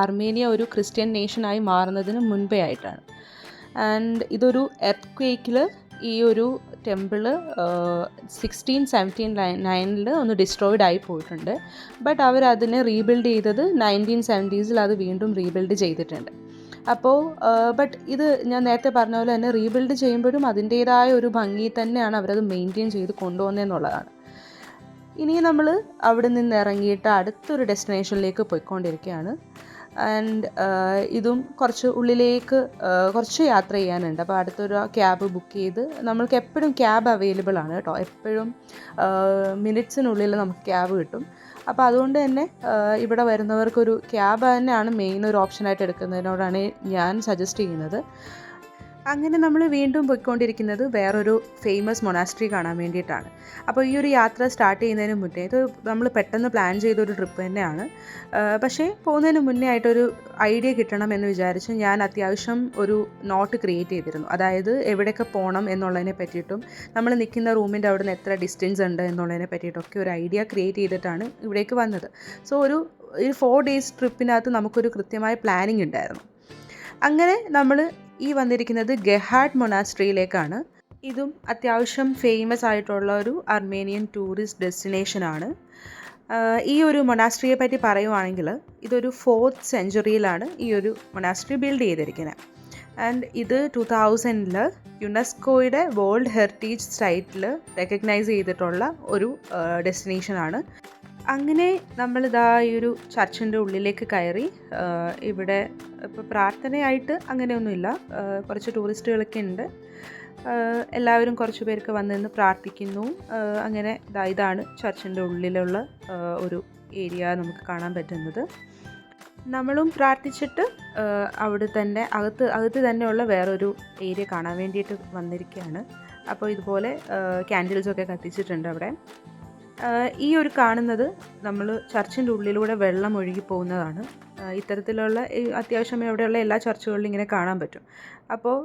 അർമേനിയ ഒരു ക്രിസ്ത്യൻ നേഷനായി മാറുന്നതിന് മുൻപേ ആയിട്ടാണ്. ആൻഡ് ഇതൊരു എർത്ത്ക്വേക്കിൽ ഈ ഒരു ടെമ്പിള് 1679 ഒന്ന് ഡിസ്ട്രോയിഡ് ആയി പോയിട്ടുണ്ട്. ബട്ട് അവരതിനെ റീബിൽഡ് ചെയ്തത് 1970s അത് വീണ്ടും റീബിൽഡ് ചെയ്തിട്ടുണ്ട്. അപ്പോൾ ബട്ട് ഇത് ഞാൻ നേരത്തെ പറഞ്ഞ പോലെ തന്നെ റീബിൽഡ് ചെയ്യുമ്പോഴും അതിൻ്റേതായ ഒരു ഭംഗി തന്നെയാണ് അവരത് മെയിൻറ്റെയിൻ ചെയ്ത് കൊണ്ടുപോകുന്നതെന്നുള്ളതാണ്. ഇനി നമ്മൾ അവിടെ നിന്ന് ഇറങ്ങിയിട്ട് അടുത്തൊരു ഡെസ്റ്റിനേഷനിലേക്ക് പോയിക്കൊണ്ടിരിക്കുകയാണ്. ആൻഡ് ഇതും കുറച്ച് ഉള്ളിലേക്ക് കുറച്ച് യാത്ര ചെയ്യാനുണ്ട്. അപ്പോൾ അടുത്തൊരു ക്യാബ് ബുക്ക് ചെയ്ത്, നമ്മൾക്ക് എപ്പോഴും ക്യാബ് അവൈലബിൾ ആണ് കേട്ടോ. എപ്പോഴും മിനിറ്റ്സിനുള്ളിൽ നമുക്ക് ക്യാബ് കിട്ടും. അപ്പോൾ അതുകൊണ്ട് തന്നെ ഇവിടെ വരുന്നവർക്കൊരു ക്യാബ് തന്നെയാണ് മെയിൻ ഒരു ഓപ്ഷനായിട്ട് എടുക്കുന്നതിനോടാണ് ഞാൻ സജസ്റ്റ് ചെയ്യുന്നത്. അങ്ങനെ നമ്മൾ വീണ്ടും പോയിക്കൊണ്ടിരിക്കുന്നത് വേറൊരു ഫേമസ് മൊണാസ്ട്രി കാണാൻ വേണ്ടിയിട്ടാണ്. അപ്പോൾ ഈ ഒരു യാത്ര സ്റ്റാർട്ട് ചെയ്യുന്നതിന് മുന്നേ ഇത് നമ്മൾ പെട്ടെന്ന് പ്ലാൻ ചെയ്തൊരു ട്രിപ്പ് തന്നെയാണ്. പക്ഷേ പോകുന്നതിന് മുന്നേ ആയിട്ടൊരു ഐഡിയ കിട്ടണം എന്ന് വിചാരിച്ച് ഞാൻ അത്യാവശ്യം ഒരു നോട്ട് ക്രിയേറ്റ് ചെയ്തിരുന്നു. അതായത് എവിടെയൊക്കെ പോകണം എന്നുള്ളതിനെ പറ്റിയിട്ടും നമ്മൾ നിൽക്കുന്ന റൂമിൻ്റെ അവിടെ നിന്ന് എത്ര ഡിസ്റ്റൻസ് ഉണ്ട് എന്നുള്ളതിനെ പറ്റിയിട്ടൊക്കെ ഒരു ഐഡിയ ക്രിയേറ്റ് ചെയ്തിട്ടാണ് ഇവിടേക്ക് വന്നത്. സോ ഒരു 4 days ട്രിപ്പിനകത്ത് നമുക്കൊരു കൃത്യമായ പ്ലാനിങ് ഉണ്ടായിരുന്നു. അങ്ങനെ നമ്മൾ ഈ വന്നിരിക്കുന്നത് ഗെഹാഡ് മൊണാസ്ട്രിയിലേക്കാണ്. ഇതും അത്യാവശ്യം ഫേമസ് ആയിട്ടുള്ള ഒരു അർമേനിയൻ ടൂറിസ്റ്റ് ഡെസ്റ്റിനേഷനാണ്. ഈ ഒരു മൊണാസ്ട്രിയെ പറ്റി പറയുവാണെങ്കിൽ ഇതൊരു 4th centuryയിലാണ് ഈ ഒരു മൊണാസ്ട്രി ബിൽഡ് ചെയ്തിരിക്കുന്നത്. ആൻഡ് ഇത് 2000 യുനെസ്കോയുടെ വേൾഡ് ഹെറിറ്റേജ് സൈറ്റിൽ റെക്കഗ്നൈസ് ചെയ്തിട്ടുള്ള ഒരു ഡെസ്റ്റിനേഷനാണ്. അങ്ങനെ നമ്മളിതാ ഈ ഒരു ചർച്ചിൻ്റെ ഉള്ളിലേക്ക് കയറി. ഇവിടെ ഇപ്പോൾ പ്രാർത്ഥനയായിട്ട് അങ്ങനെയൊന്നുമില്ല, കുറച്ച് ടൂറിസ്റ്റുകളൊക്കെ ഉണ്ട്. എല്ലാവരും കുറച്ച് പേർക്ക് വന്നിരുന്ന് പ്രാർത്ഥിക്കുന്നു. അങ്ങനെ ഇതാണ് ചർച്ചിൻ്റെ ഉള്ളിലുള്ള ഒരു ഏരിയ നമുക്ക് കാണാൻ പറ്റുന്നത്. നമ്മളും പ്രാർത്ഥിച്ചിട്ട് അവിടെ തന്നെ അകത്ത് തന്നെയുള്ള വേറൊരു ഏരിയ കാണാൻ വേണ്ടിയിട്ട് വന്നിരിക്കുകയാണ്. അപ്പോൾ ഇതുപോലെ ക്യാൻഡിൽസൊക്കെ കത്തിച്ചിട്ടുണ്ട് അവിടെ. ഈ ഒരു കാണുന്നത് നമ്മൾ ചർച്ചിൻ്റെ ഉള്ളിലൂടെ വെള്ളം ഒഴുകി പോകുന്നതാണ്. ഇത്തരത്തിലുള്ള അത്യാവശ്യം ഇവിടെയുള്ള എല്ലാ ചർച്ചുകളിലും ഇങ്ങനെ കാണാൻ പറ്റും. അപ്പോൾ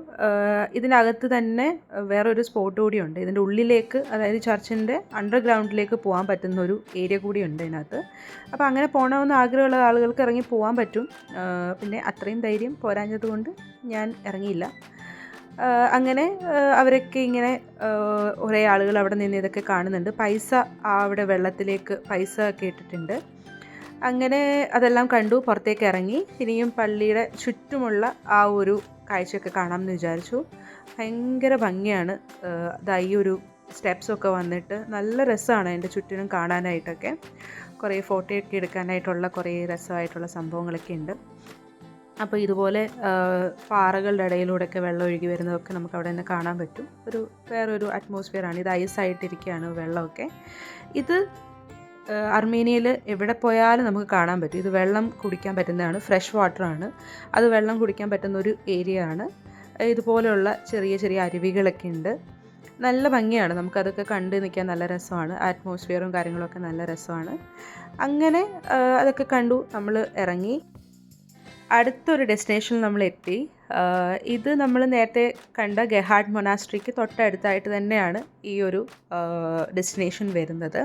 ഇതിനകത്ത് തന്നെ വേറൊരു സ്പോട്ട് കൂടിയുണ്ട്. ഇതിൻ്റെ ഉള്ളിലേക്ക്, അതായത് ചർച്ചിൻ്റെ അണ്ടർഗ്രൗണ്ടിലേക്ക് പോകാൻ പറ്റുന്ന ഒരു ഏരിയ കൂടിയുണ്ട് ഇതിനകത്ത്. അപ്പോൾ അങ്ങനെ പോകണമെന്ന് ആഗ്രഹമുള്ള ആളുകൾക്ക് ഇറങ്ങി പോകാൻ പറ്റും. പിന്നെ അത്രയും ധൈര്യം പോരാഞ്ഞത് കൊണ്ട് ഞാൻ ഇറങ്ങിയില്ല. അങ്ങനെ അവരൊക്കെ ഇങ്ങനെ കുറേ ആളുകൾ അവിടെ നിന്ന് ഇതൊക്കെ കാണുന്നുണ്ട്. പൈസ അവിടെ വെള്ളത്തിലേക്ക് പൈസ ഒക്കെ ഇട്ടിട്ടുണ്ട്. അങ്ങനെ അതെല്ലാം കണ്ടു പുറത്തേക്ക് ഇറങ്ങി. ഇനിയും പള്ളിയുടെ ചുറ്റുമുള്ള ആ ഒരു കാഴ്ചയൊക്കെ കാണാമെന്ന് വിചാരിച്ചു. ഭയങ്കര ഭംഗിയാണ്. ഈ ഒരു സ്റ്റെപ്സൊക്കെ വന്നിട്ട് നല്ല രസമാണ് അതിൻ്റെ ചുറ്റിനും കാണാനായിട്ടൊക്കെ. കുറേ ഫോട്ടോയൊക്കെ എടുക്കാനായിട്ടുള്ള കുറേ രസമായിട്ടുള്ള സംഭവങ്ങളൊക്കെ ഉണ്ട്. അപ്പോൾ ഇതുപോലെ പാറകളുടെ ഇടയിലൂടെയൊക്കെ വെള്ളം ഒഴുകി വരുന്നതൊക്കെ നമുക്ക് അവിടെ നിന്ന് കാണാൻ പറ്റും. വേറൊരു അറ്റ്മോസ്ഫിയറാണ്. ഇത് ഐസായിട്ടിരിക്കുകയാണ് വെള്ളമൊക്കെ. ഇത് അർമേനിയയിൽ എവിടെ പോയാലും നമുക്ക് കാണാൻ പറ്റും. ഇത് വെള്ളം കുടിക്കാൻ പറ്റുന്നതാണ്, ഫ്രഷ് വാട്ടറാണ്. അത് വെള്ളം കുടിക്കാൻ പറ്റുന്ന ഒരു ഏരിയ ആണ്. ഇതുപോലെയുള്ള ചെറിയ ചെറിയ അരുവികളൊക്കെ ഉണ്ട്. നല്ല ഭംഗിയാണ്. നമുക്കതൊക്കെ കണ്ട് നിൽക്കാൻ നല്ല രസമാണ്. അറ്റ്മോസ്ഫിയറും കാര്യങ്ങളൊക്കെ നല്ല രസമാണ്. അങ്ങനെ അതൊക്കെ കണ്ടു നമ്മൾ ഇറങ്ങി. അടുത്തൊരു ഡെസ്റ്റിനേഷനിൽ നമ്മൾ എത്തി. ഇത് നമ്മൾ നേരത്തെ കണ്ട ഗെഹാഡ് മൊണാസ്ട്രിക്ക് തൊട്ടടുത്തായിട്ട് തന്നെയാണ് ഈ ഒരു ഡെസ്റ്റിനേഷൻ വരുന്നത്.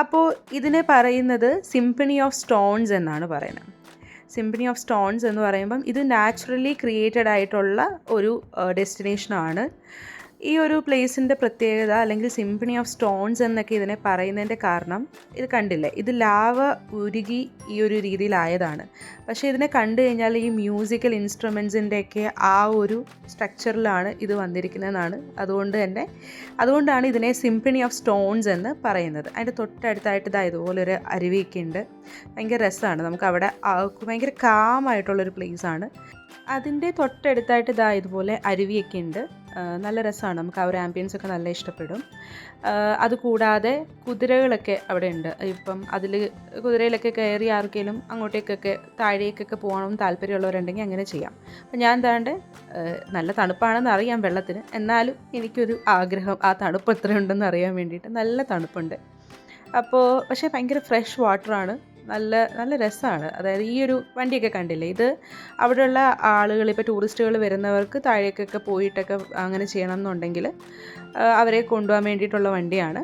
അപ്പോൾ ഇതിനെ പറയുന്നത് സിംഫണി ഓഫ് സ്റ്റോൺസ് എന്നാണ് പറയുന്നത്. സിംഫണി ഓഫ് സ്റ്റോൺസ് എന്ന് പറയുമ്പം ഇത് നാച്ചുറലി ക്രിയേറ്റഡ് ആയിട്ടുള്ള ഒരു ഡെസ്റ്റിനേഷനാണ്. ഈ ഒരു പ്ലേസിൻ്റെ പ്രത്യേകത, അല്ലെങ്കിൽ സിംഫണി ഓഫ് സ്റ്റോൺസ് എന്നൊക്കെ ഇതിനെ പറയുന്നതിൻ്റെ കാരണം, ഇത് കണ്ടില്ലേ, ഇത് ലാവ ഉരുകി ഈ ഒരു രീതിയിലായതാണ്. പക്ഷേ ഇതിനെ കണ്ടു കഴിഞ്ഞാൽ ഈ മ്യൂസിക്കൽ ഇൻസ്ട്രുമെൻസിൻ്റെയൊക്കെ ആ ഒരു സ്ട്രക്ചറിലാണ് ഇത് വന്നിരിക്കുന്നതെന്നാണ്. അതുകൊണ്ടാണ് ഇതിനെ സിംഫണി ഓഫ് സ്റ്റോൺസ് എന്ന് പറയുന്നത്. അതിൻ്റെ തൊട്ടടുത്തായിട്ട് ഇതുപോലൊരു അരുവിയൊക്കെ ഉണ്ട്. ഭയങ്കര രസമാണ്. നമുക്ക് അവിടെ ഭയങ്കര കാമായിട്ടുള്ളൊരു പ്ലേസാണ്. അതിൻ്റെ തൊട്ടടുത്തായിട്ട് ഇതുപോലെ അരുവിയൊക്കെ ഉണ്ട്. നല്ല രസമാണ്. നമുക്ക് ആ ഒരു ആംബിയൻസ് ഒക്കെ നല്ല ഇഷ്ടപ്പെടും. അതുകൂടാതെ കുതിരകളൊക്കെ അവിടെ ഉണ്ട്. ഇപ്പം കുതിരയിലൊക്കെ കയറി ആർക്കെങ്കിലും അങ്ങോട്ടേക്കൊക്കെ താഴേക്കൊക്കെ പോകണമെന്ന് താല്പര്യമുള്ളവരുണ്ടെങ്കിൽ അങ്ങനെ ചെയ്യാം. അപ്പം ഞാൻ നല്ല തണുപ്പാണെന്ന് അറിയാം വെള്ളത്തിന്, എന്നാലും എനിക്കൊരു ആഗ്രഹം ആ തണുപ്പ് എത്രയുണ്ടെന്ന് അറിയാൻ വേണ്ടിയിട്ട്. നല്ല തണുപ്പുണ്ട്. പക്ഷേ ഭയങ്കര ഫ്രഷ് വാട്ടറാണ്. നല്ല രസമാണ്. അതായത് ഈ ഒരു വണ്ടിയൊക്കെ കണ്ടില്ലേ, ഇത് അവിടെയുള്ള ആളുകൾ, ഇപ്പോൾ ടൂറിസ്റ്റുകൾ വരുന്നവർക്ക് താഴേക്കൊക്കെ പോയിട്ടൊക്കെ അങ്ങനെ ചെയ്യണം എന്നുണ്ടെങ്കിൽ അവരെ കൊണ്ടുപോകാൻ വേണ്ടിയിട്ടുള്ള വണ്ടിയാണ്.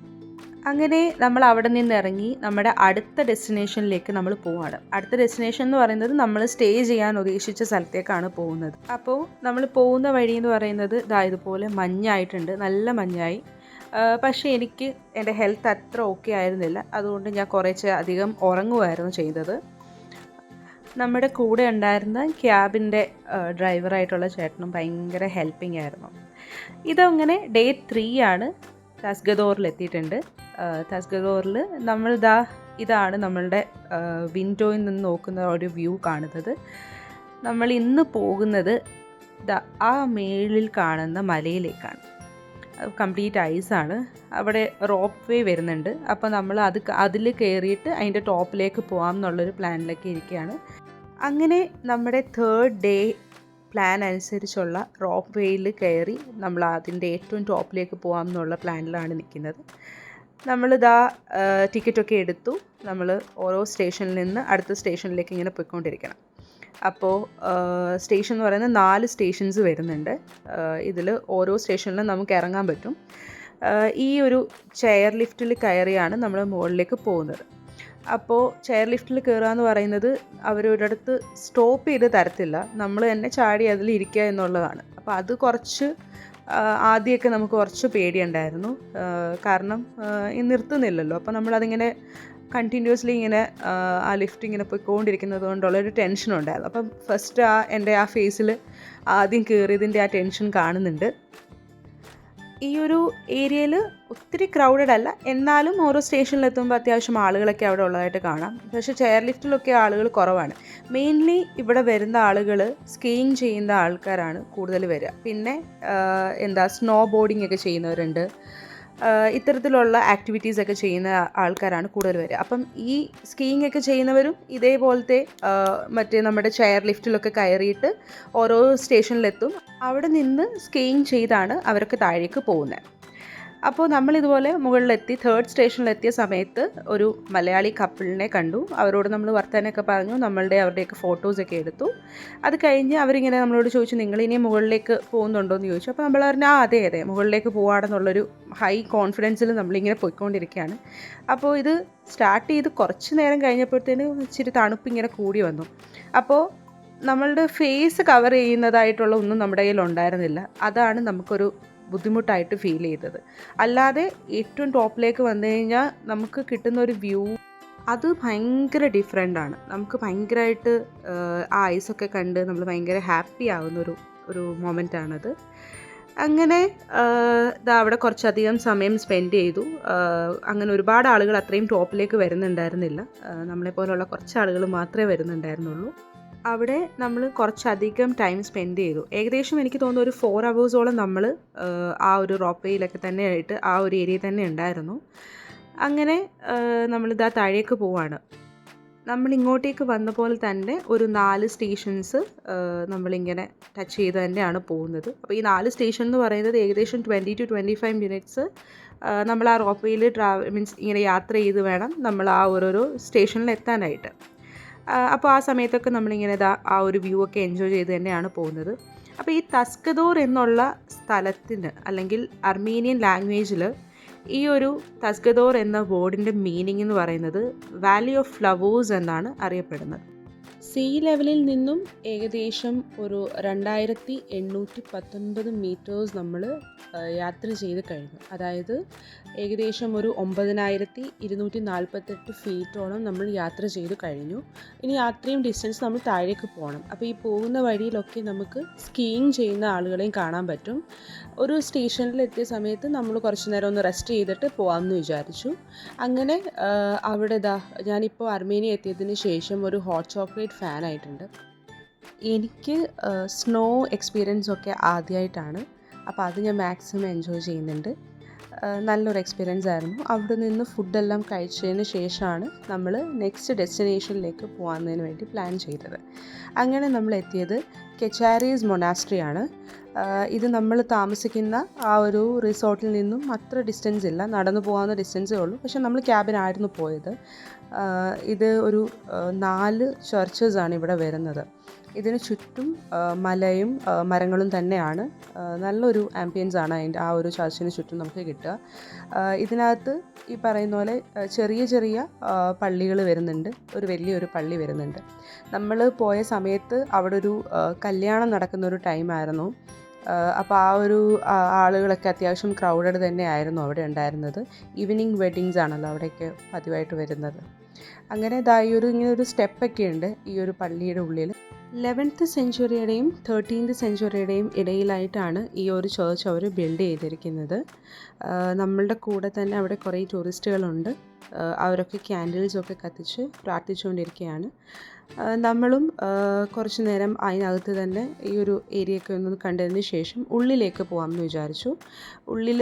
അങ്ങനെ നമ്മൾ അവിടെ നിന്ന് ഇറങ്ങി നമ്മുടെ അടുത്ത ഡെസ്റ്റിനേഷനിലേക്ക് നമ്മൾ പോവുകയാണ്. അടുത്ത ഡെസ്റ്റിനേഷൻ എന്ന് പറയുന്നത് നമ്മൾ സ്റ്റേ ചെയ്യാൻ ഉദ്ദേശിച്ച സ്ഥലത്തേക്കാണ് പോകുന്നത്. അപ്പോൾ നമ്മൾ പോകുന്ന വഴി എന്ന് പറയുന്നത് ഇതുപോലെ മഞ്ഞായിട്ടുണ്ട്, നല്ല മഞ്ഞായി. പക്ഷേ എനിക്ക് എൻ്റെ ഹെൽത്ത് അത്ര ഓക്കെ ആയിരുന്നില്ല. അതുകൊണ്ട് ഞാൻ കുറച്ച് അധികം ഉറങ്ങുമായിരുന്നു ചെയ്തത്. നമ്മുടെ കൂടെ ഉണ്ടായിരുന്ന ക്യാബിൻ്റെ ഡ്രൈവറായിട്ടുള്ള ചേട്ടനും ഭയങ്കര ഹെൽപ്പിംഗ് ആയിരുന്നു. ഇതങ്ങനെ ഡേ 3 ആണ്. തസ്ഗദോറിൽ എത്തിയിട്ടുണ്ട്. തസ്ഗദോറിൽ ഇതാണ് നമ്മളുടെ വിൻഡോയിൽ നിന്ന് നോക്കുന്ന ഒരു വ്യൂ കാണുന്നത്. നമ്മൾ ഇന്ന് പോകുന്നത് ആ മേളിൽ കാണുന്ന മലയിലേക്കാണ്. കംപ്ലീറ്റ് ഐസാണ്. അവിടെ റോപ്പ് വേ വരുന്നുണ്ട്. അപ്പോൾ നമ്മൾ അതിൽ കയറിയിട്ട് അതിൻ്റെ ടോപ്പിലേക്ക് പോകാം എന്നുള്ളൊരു പ്ലാനിലൊക്കെ ഇരിക്കുകയാണ്. അങ്ങനെ നമ്മുടെ 3rd ഡേ പ്ലാൻ അനുസരിച്ചുള്ള റോപ്പ് വേയിൽ കയറി നമ്മൾ അതിൻ്റെ ഏറ്റവും ടോപ്പിലേക്ക് പോകാം എന്നുള്ള പ്ലാനിലാണ് നിൽക്കുന്നത്. നമ്മളിതാ ടിക്കറ്റൊക്കെ എടുത്തു. നമ്മൾ ഓരോ സ്റ്റേഷനിൽ നിന്ന് അടുത്ത സ്റ്റേഷനിലേക്ക് ഇങ്ങനെ പോയിക്കൊണ്ടിരിക്കണം. അപ്പോൾ സ്റ്റേഷൻ എന്ന് പറയുന്നത് 4 സ്റ്റേഷൻസ് വരുന്നുണ്ട്. ഇതിൽ ഓരോ സ്റ്റേഷനിലും നമുക്ക് ഇറങ്ങാൻ പറ്റും. ഈ ഒരു ചെയർ ലിഫ്റ്റിൽ കയറിയാണ് നമ്മൾ മുകളിലേക്ക് പോകുന്നത്. അപ്പോൾ ചെയർ ലിഫ്റ്റിൽ കയറുക എന്ന് പറയുന്നത് അവരൊരിടത്ത് സ്റ്റോപ്പ് ചെയ്ത് തരത്തില്ല, നമ്മൾ തന്നെ ചാടി അതിൽ ഇരിക്കുക എന്നുള്ളതാണ്. അപ്പോൾ അത് കുറച്ച് ആദ്യമൊക്കെ നമുക്ക് കുറച്ച് പേടിയുണ്ടായിരുന്നു. കാരണം നിർത്തുന്നില്ലല്ലോ. അപ്പോൾ നമ്മളതിങ്ങനെ കണ്ടിന്യൂസ്ലി ഇങ്ങനെ ആ ലിഫ്റ്റ് ഇങ്ങനെ പോയിക്കൊണ്ടിരിക്കുന്നത് കൊണ്ടുള്ളൊരു ടെൻഷനുണ്ടായിരുന്നു. അപ്പം ഫസ്റ്റ് എൻ്റെ ആ ഫേസിൽ ആദ്യം കയറിയതിൻ്റെ ആ ടെൻഷൻ കാണുന്നുണ്ട്. ഈ ഒരു ഏരിയയിൽ ഒത്തിരി ക്രൗഡഡ് അല്ല, എന്നാലും ഓരോ സ്റ്റേഷനിലെത്തുമ്പോൾ അത്യാവശ്യം ആളുകളൊക്കെ അവിടെ ഉള്ളതായിട്ട് കാണാം. പക്ഷേ ചെയർ ലിഫ്റ്റിലൊക്കെ ആളുകൾ കുറവാണ്. മെയിൻലി ഇവിടെ വരുന്ന ആളുകൾ സ്കീയിങ് ചെയ്യുന്ന ആൾക്കാരാണ് കൂടുതൽ വരിക. പിന്നെ സ്നോ ബോർഡിംഗ് ഒക്കെ ചെയ്യുന്നവരുണ്ട്. ഇത്തരത്തിലുള്ള ആക്ടിവിറ്റീസൊക്കെ ചെയ്യുന്ന ആൾക്കാരാണ് കൂടുതൽ വരിക. അപ്പം ഈ സ്കീയിങ് ഒക്കെ ചെയ്യുന്നവരും ഇതേപോലത്തെ മറ്റേ നമ്മുടെ ചെയർ ലിഫ്റ്റിലൊക്കെ കയറിയിട്ട് ഓരോ സ്റ്റേഷനിലെത്തും. അവിടെ നിന്ന് സ്കീയിങ് ചെയ്താണ് അവരൊക്കെ താഴേക്ക് പോകുന്നത്. അപ്പോൾ നമ്മളിതുപോലെ മുകളിലെത്തി 3rd സ്റ്റേഷനിലെത്തിയ സമയത്ത് ഒരു മലയാളി കപ്പിളിനെ കണ്ടു. അവരോട് നമ്മൾ വർത്തമാനമൊക്കെ പറഞ്ഞു, അവരുടെയൊക്കെ ഫോട്ടോസൊക്കെ എടുത്തു. അത് കഴിഞ്ഞ് അവരിങ്ങനെ നമ്മളോട് ചോദിച്ചു, നിങ്ങളിനി മുകളിലേക്ക് പോകുന്നുണ്ടോ എന്ന് ചോദിച്ചു. അപ്പോൾ നമ്മൾ പറഞ്ഞു അതെ മുകളിലേക്ക് പോകാമെന്നുള്ളൊരു ഹൈ കോൺഫിഡൻസിൽ നമ്മളിങ്ങനെ പോയിക്കൊണ്ടിരിക്കുകയാണ്. അപ്പോൾ ഇത് സ്റ്റാർട്ട് ചെയ്ത് കുറച്ച് നേരം കഴിഞ്ഞപ്പോഴത്തേനും ഇച്ചിരി തണുപ്പ് ഇങ്ങനെ കൂടി വന്നു. അപ്പോൾ നമ്മളുടെ ഫേസ് കവർ ചെയ്യുന്നതായിട്ടുള്ള ഒന്നും നമ്മുടെ കയ്യിൽ ഉണ്ടായിരുന്നില്ല. അതാണ് നമുക്കൊരു ബുദ്ധിമുട്ടായിട്ട് ഫീൽ ചെയ്തത്. അല്ലാതെ ഏറ്റവും ടോപ്പിലേക്ക് വന്നു കഴിഞ്ഞാൽ നമുക്ക് കിട്ടുന്ന ഒരു വ്യൂ അത് ഭയങ്കര ഡിഫറെൻ്റാണ്. നമുക്ക് ഭയങ്കരമായിട്ട് ആ ഐസൊക്കെ കണ്ട് നമ്മൾ ഭയങ്കര ഹാപ്പി ആവുന്നൊരു മൊമെൻ്റാണത്. അങ്ങനെ അവിടെ കുറച്ചധികം സമയം സ്പെൻഡ് ചെയ്തു. അങ്ങനെ ഒരുപാട് ആളുകൾ അത്രയും ടോപ്പിലേക്ക് വരുന്നുണ്ടായിരുന്നില്ല. നമ്മളെപ്പോലുള്ള കുറച്ച് ആളുകൾ മാത്രമേ വരുന്നുണ്ടായിരുന്നുള്ളൂ. അവിടെ നമ്മൾ കുറച്ചധികം ടൈം സ്പെൻഡ് ചെയ്തു. ഏകദേശം എനിക്ക് തോന്നുന്നു ഒരു 4 hours നമ്മൾ ആ ഒരു റോപ്പ് വേയിലൊക്കെ തന്നെ ആയിട്ട് ആ ഒരു ഏരിയയിൽ തന്നെ ഉണ്ടായിരുന്നു. അങ്ങനെ നമ്മളിതാ താഴേക്ക് പോവാണ്. നമ്മളിങ്ങോട്ടേക്ക് വന്ന പോലെ തന്നെ ഒരു 4 സ്റ്റേഷൻസ് നമ്മളിങ്ങനെ ടച്ച് ചെയ്ത് തന്നെയാണ് പോകുന്നത്. അപ്പോൾ ഈ 4 സ്റ്റേഷൻ എന്ന് പറയുന്നത് ഏകദേശം 20 to 25 minutes നമ്മൾ ആ റോപ്പ് വേയിൽ ഇങ്ങനെ യാത്ര ചെയ്ത് വേണം നമ്മൾ ആ ഓരോരോ സ്റ്റേഷനിൽ എത്താനായിട്ട്. അപ്പോൾ ആ സമയത്തൊക്കെ നമ്മളിങ്ങനെ ആ ഒരു വ്യൂ ഒക്കെ എൻജോയ് ചെയ്ത് തന്നെയാണ് പോകുന്നത്. അപ്പോൾ ഈ തസ്കദോർ എന്നുള്ള സ്ഥലത്തിന് അല്ലെങ്കിൽ അർമീനിയൻ ലാംഗ്വേജിൽ ഈ ഒരു തസ്കദോർ എന്ന വേർഡിൻ്റെ മീനിങ് എന്ന് പറയുന്നത് വാലി ഓഫ് ഫ്ലവേഴ്സ് എന്നാണ് അറിയപ്പെടുന്നത്. സീ ലെവലിൽ നിന്നും ഏകദേശം ഒരു 2819 മീറ്റേഴ്സ് നമ്മൾ യാത്ര ചെയ്ത് കഴിഞ്ഞു. അതായത് ഏകദേശം ഒരു 9248 ഫീറ്റോളം നമ്മൾ യാത്ര ചെയ്ത് കഴിഞ്ഞു. ഇനി അത്രയും ഡിസ്റ്റൻസ് നമ്മൾ താഴേക്ക് പോകണം. അപ്പോൾ ഈ പോകുന്ന വഴിയിലൊക്കെ നമുക്ക് സ്കീയിങ് ചെയ്യുന്ന ആളുകളെയും കാണാൻ പറ്റും. ഒരു സ്റ്റേഷനിൽ എത്തിയ സമയത്ത് നമ്മൾ കുറച്ച് നേരം ഒന്ന് റെസ്റ്റ് ചെയ്തിട്ട് പോകാമെന്ന് വിചാരിച്ചു. അങ്ങനെ അവിടെ ഞാനിപ്പോൾ അർമേനിയ എത്തിയതിന് ശേഷം ഒരു ഹോട്ട് ചോക്ലേറ്റ് ഫാനായിട്ടുണ്ട്. എനിക്ക് സ്നോ എക്സ്പീരിയൻസ് ഒക്കെ ആദ്യമായിട്ടാണ്. അപ്പോൾ അത് ഞാൻ മാക്സിമം എൻജോയ് ചെയ്യുന്നുണ്ട്. നല്ലൊരു എക്സ്പീരിയൻസ് ആയിരുന്നു. അവിടെ നിന്ന് ഫുഡെല്ലാം കഴിച്ചതിന് ശേഷമാണ് നമ്മൾ നെക്സ്റ്റ് ഡെസ്റ്റിനേഷനിലേക്ക് പോകാമെന്നതിന് വേണ്ടി പ്ലാൻ ചെയ്തത്. അങ്ങനെ നമ്മൾ എത്തിയത് കെച്ചാരീസ് മൊനാസ്ട്രി ആണ്. ഇത് നമ്മൾ താമസിക്കുന്ന ആ ഒരു റിസോർട്ടിൽ നിന്നും അത്ര ഡിസ്റ്റൻസ് ഇല്ല, നടന്നു പോകാവുന്ന ഡിസ്റ്റൻസേ ഉള്ളൂ. പക്ഷെ നമ്മൾ ക്യാബിനായിരുന്നു പോയത്. ഇത് ഒരു 4 ചർച്ചസാണ് ഇവിടെ വരുന്നത്. ഇതിന് ചുറ്റും മലയും മരങ്ങളും തന്നെയാണ്. നല്ലൊരു ആംബിയൻസ് ആണ് അതിൻ്റെ ആ ഒരു ചർച്ചിന് ചുറ്റും നമുക്ക് കിട്ടുക. ഇതിനകത്ത് ഈ പറയുന്ന പോലെ ചെറിയ ചെറിയ പള്ളികൾ വരുന്നുണ്ട്. ഒരു വലിയൊരു പള്ളി വരുന്നുണ്ട്. നമ്മൾ പോയ സമയത്ത് അവിടെ ഒരു കല്യാണം നടക്കുന്നൊരു ടൈമായിരുന്നു. അപ്പോൾ ആ ഒരു ആളുകളൊക്കെ അത്യാവശ്യം ക്രൗഡഡ് തന്നെ ആയിരുന്നു അവിടെ ഉണ്ടായിരുന്നത്. ഈവനിങ് വെഡ്ഡിങ്സ് ആണല്ലോ അവിടേക്ക് പതിവായിട്ട് വരുന്നത്. അങ്ങനെ ഇങ്ങനെ ഒരു സ്റ്റെപ്പൊക്കെ ഉണ്ട് ഈ ഒരു പള്ളിയുടെ ഉള്ളിൽ. 11th സെഞ്ച്വറിയുടെയും 13th സെഞ്ച്വറിയുടെയും ഇടയിലായിട്ടാണ് ഈ ഒരു ചേർച്ച് അവർ ബിൽഡ് ചെയ്തിരിക്കുന്നത്. നമ്മളുടെ കൂടെ തന്നെ അവിടെ കുറേ ടൂറിസ്റ്റുകളുണ്ട്. അവരൊക്കെ ക്യാൻഡിൽസൊക്കെ കത്തിച്ച് പ്രാർത്ഥിച്ചുകൊണ്ടിരിക്കുകയാണ്. നമ്മളും കുറച്ച് നേരം അതിനകത്ത് തന്നെ ഈ ഒരു ഏരിയയൊക്കെ ഒന്ന് കണ്ടതിന് ശേഷം ഉള്ളിലേക്ക് പോകാമെന്ന് വിചാരിച്ചു. ഉള്ളിൽ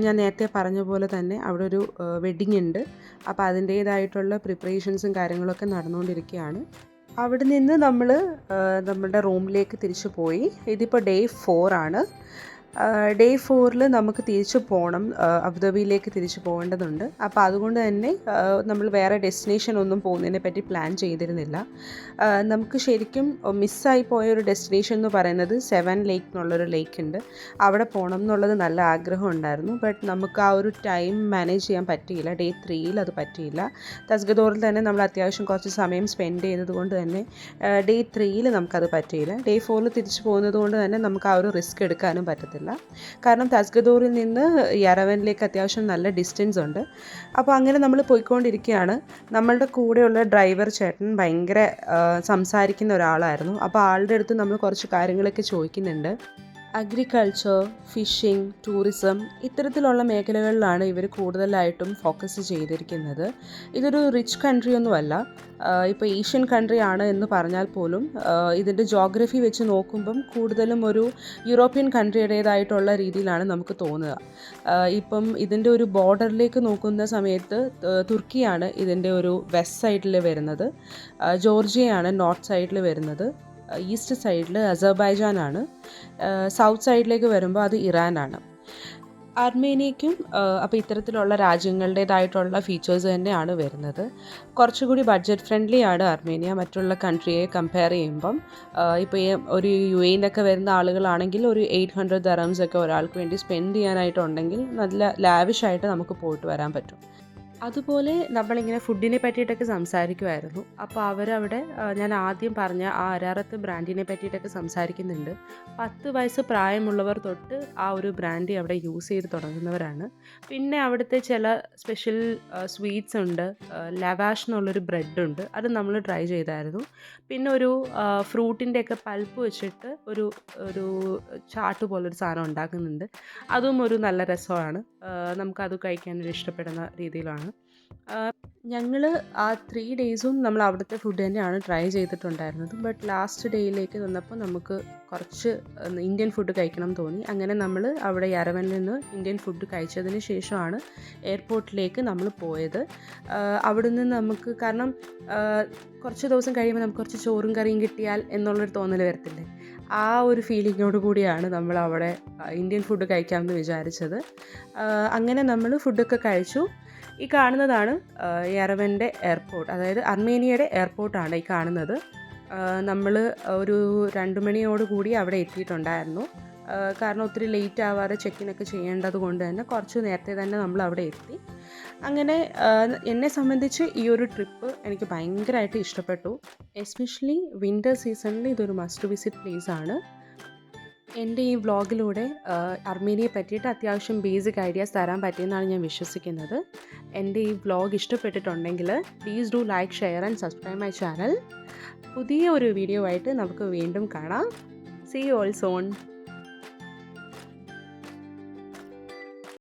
ഞാൻ നേരത്തെ പറഞ്ഞ പോലെ തന്നെ അവിടെ ഒരു വെഡ്ഡിങ് ഉണ്ട്. അപ്പോൾ അതിൻ്റേതായിട്ടുള്ള പ്രിപ്പറേഷൻസും കാര്യങ്ങളൊക്കെ നടന്നുകൊണ്ടിരിക്കുകയാണ്. അവിടെ നിന്ന് നമ്മൾ നമ്മളുടെ റൂമിലേക്ക് തിരിച്ചു പോയി. ഇതിപ്പോൾ ഡേ 4 ആണ്. ഡേ 4 നമുക്ക് തിരിച്ചു പോകണം, അബുദാബിയിലേക്ക് തിരിച്ചു പോകേണ്ടതുണ്ട്. അപ്പോൾ അതുകൊണ്ട് തന്നെ നമ്മൾ വേറെ ഡെസ്റ്റിനേഷൻ ഒന്നും പോകുന്നതിനെ പറ്റി പ്ലാൻ ചെയ്തിരുന്നില്ല. നമുക്ക് ശരിക്കും മിസ്സായി പോയൊരു ഡെസ്റ്റിനേഷൻ എന്ന് പറയുന്നത് 7 ലേക്ക് എന്നുള്ളൊരു ലേക്ക് ഉണ്ട്. അവിടെ പോകണം എന്നുള്ളത് നല്ല ആഗ്രഹം ഉണ്ടായിരുന്നു. ബട്ട് നമുക്ക് ആ ഒരു ടൈം മാനേജ് ചെയ്യാൻ പറ്റിയില്ല. ഡേ 3 അത് പറ്റിയില്ല. തസ്ഗദോറിൽ തന്നെ നമ്മൾ അത്യാവശ്യം കുറച്ച് സമയം സ്പെൻഡ് ചെയ്തത് കൊണ്ട് തന്നെ ഡേ 3 നമുക്കത് പറ്റിയില്ല. ഡേ 4 തിരിച്ചു പോകുന്നത് കൊണ്ട് തന്നെ നമുക്ക് ആ ഒരു റിസ്ക് എടുക്കാനും പറ്റത്തില്ല. കാരണം തസ്ഗദോറിൽ നിന്ന് യരവനിലേക്ക് അത്യാവശ്യം നല്ല ഡിസ്റ്റൻസ് ഉണ്ട്. അപ്പോൾ അങ്ങനെ നമ്മൾ പോയിക്കൊണ്ടിരിക്കുകയാണ്. നമ്മളുടെ കൂടെയുള്ള ഡ്രൈവർ ചേട്ടൻ ഭയങ്കര സംസാരിക്കുന്ന ഒരാളായിരുന്നു. അപ്പോൾ ആളുടെ അടുത്ത് നമ്മൾ കുറച്ച് കാര്യങ്ങളൊക്കെ ചോദിക്കുന്നുണ്ട്. അഗ്രികൾച്ചർ, ഫിഷിംഗ്, ടൂറിസം ഇത്തരത്തിലുള്ള മേഖലകളിലാണ് ഇവർ കൂടുതലായിട്ടും ഫോക്കസ് ചെയ്തിരിക്കുന്നത്. ഇതൊരു റിച്ച് കൺട്രി ഒന്നുമല്ല. ഇപ്പോൾ ഏഷ്യൻ കൺട്രി ആണ് എന്ന് പറഞ്ഞാൽ പോലും ഇതിൻ്റെ ജോഗ്രഫി വെച്ച് നോക്കുമ്പം കൂടുതലും ഒരു യൂറോപ്യൻ കൺട്രിയുടേതായിട്ടുള്ള രീതിയിലാണ് നമുക്ക് തോന്നുക. ഇപ്പം ഇതിൻ്റെ ഒരു ബോർഡറിലേക്ക് നോക്കുന്ന സമയത്ത് തുർക്കിയാണ് ഇതിൻ്റെ ഒരു വെസ്റ്റ് സൈഡിൽ വരുന്നത്, ജോർജിയയാണ് നോർത്ത് സൈഡിൽ വരുന്നത്, ഈസ്റ്റ് സൈഡിൽ അസർബൈജാനാണ്, സൗത്ത് സൈഡിലേക്ക് വരുമ്പോൾ അത് ഇറാനാണ്. അർമേനിയയ്ക്കും അപ്പോൾ ഇത്തരത്തിലുള്ള രാജ്യങ്ങളുടേതായിട്ടുള്ള ഫീച്ചേഴ്സ് തന്നെയാണ് വരുന്നത്. കുറച്ചുകൂടി ബഡ്ജറ്റ് ഫ്രണ്ട്ലി ആണ് അർമേനിയ മറ്റുള്ള കൺട്രിയെ കമ്പയർ ചെയ്യുമ്പം. ഇപ്പോൾ ഒരു UAE വരുന്ന ആളുകളാണെങ്കിൽ ഒരു 800 dirhams ഒക്കെ ഒരാൾക്ക് വേണ്ടി സ്പെൻഡ് ചെയ്യാനായിട്ടുണ്ടെങ്കിൽ നല്ല ലാവിഷായിട്ട് നമുക്ക് പോയിട്ട് വരാൻ പറ്റും. അതുപോലെ നമ്മളിങ്ങനെ ഫുഡിനെ പറ്റിയിട്ടൊക്കെ സംസാരിക്കുമായിരുന്നു. അപ്പോൾ അവരവിടെ ഞാൻ ആദ്യം പറഞ്ഞ ആ അരാറത്ത് ബ്രാൻഡിനെ പറ്റിയിട്ടൊക്കെ സംസാരിക്കുന്നുണ്ട്. 10 വയസ്സ് പ്രായമുള്ളവർ തൊട്ട് ആ ഒരു ബ്രാൻഡ് അവിടെ യൂസ് ചെയ്ത് തുടങ്ങുന്നവരാണ്. പിന്നെ അവിടുത്തെ ചില സ്പെഷ്യൽ സ്വീറ്റ്സ് ഉണ്ട്. ലവാഷ് എന്നുള്ളൊരു ബ്രെഡുണ്ട്, അത് നമ്മൾ ട്രൈ ചെയ്തായിരുന്നു. പിന്നെ ഒരു ഫ്രൂട്ടിൻ്റെയൊക്കെ പൾപ്പ് വെച്ചിട്ട് ഒരു ഒരു ചാട്ട് പോലൊരു സാധനം ഉണ്ടാക്കുന്നുണ്ട്. അതും ഒരു നല്ല രസമാണ്. നമുക്കത് കഴിക്കാനൊരു ഇഷ്ടപ്പെടുന്ന രീതിയിലാണ്. ഞങ്ങൾ ആ 3 ഡേയ്സും നമ്മൾ അവിടുത്തെ ഫുഡ് തന്നെയാണ് ട്രൈ ചെയ്തിട്ടുണ്ടായിരുന്നത്. ബട്ട് ലാസ്റ്റ് ഡേയിലേക്ക് വന്നപ്പോൾ നമുക്ക് കുറച്ച് ഇന്ത്യൻ ഫുഡ് കഴിക്കണം തോന്നി. അങ്ങനെ നമ്മൾ അവിടെ യരവനിൽ നിന്ന് ഇന്ത്യൻ ഫുഡ് കഴിച്ചതിന് ശേഷമാണ് എയർപോർട്ടിലേക്ക് നമ്മൾ പോയത്. അവിടെ നിന്ന് നമുക്ക് കാരണം കുറച്ച് ദിവസം കഴിയുമ്പോൾ നമുക്ക് കുറച്ച് ചോറും കറിയും കിട്ടിയാൽ എന്നുള്ളൊരു തോന്നൽ വരത്തില്ലേ, ആ ഒരു ഫീലിങ്ങോട് കൂടിയാണ് നമ്മൾ അവിടെ ഇന്ത്യൻ ഫുഡ് കഴിക്കാമെന്ന് വിചാരിച്ചത്. അങ്ങനെ നമ്മൾ ഫുഡൊക്കെ കഴിച്ചു. ഈ കാണുന്നതാണ് യരവൻ്റെ എയർപോർട്ട്, അതായത് അർമേനിയയുടെ എയർപോർട്ടാണ് ഈ കാണുന്നത്. നമ്മൾ ഒരു 2 മണിയോട് കൂടി അവിടെ എത്തിയിട്ടുണ്ടായിരുന്നു. കാരണം ഒത്തിരി ലേറ്റ് ആവാതെ ചെക്കിനൊക്കെ ചെയ്യേണ്ടത് കൊണ്ട് തന്നെ കുറച്ച് നേരത്തെ തന്നെ നമ്മൾ അവിടെ എത്തി. അങ്ങനെ എന്നെ സംബന്ധിച്ച് ഈ ഒരു ട്രിപ്പ് എനിക്ക് ഭയങ്കരമായിട്ട് ഇഷ്ടപ്പെട്ടു. എസ്പെഷ്യലി വിൻ്റർ സീസണിൽ ഇതൊരു മസ്റ്റ് വിസിറ്റ് പ്ലേസ് ആണ്. എൻ്റെ ഈ വ്ളോഗിലൂടെ അർമേനിയയെ പറ്റിയിട്ട് അത്യാവശ്യം ബേസിക് ഐഡിയാസ് തരാൻ പറ്റിയെന്നാണ് ഞാൻ വിശ്വസിക്കുന്നത്. എൻ്റെ ഈ വ്ളോഗ് ഇഷ്ടപ്പെട്ടിട്ടുണ്ടെങ്കിൽ please do like, share and subscribe my channel. പുതിയ ഒരു വീഡിയോ ആയിട്ട് നമുക്ക് വീണ്ടും കാണാം. See you all soon.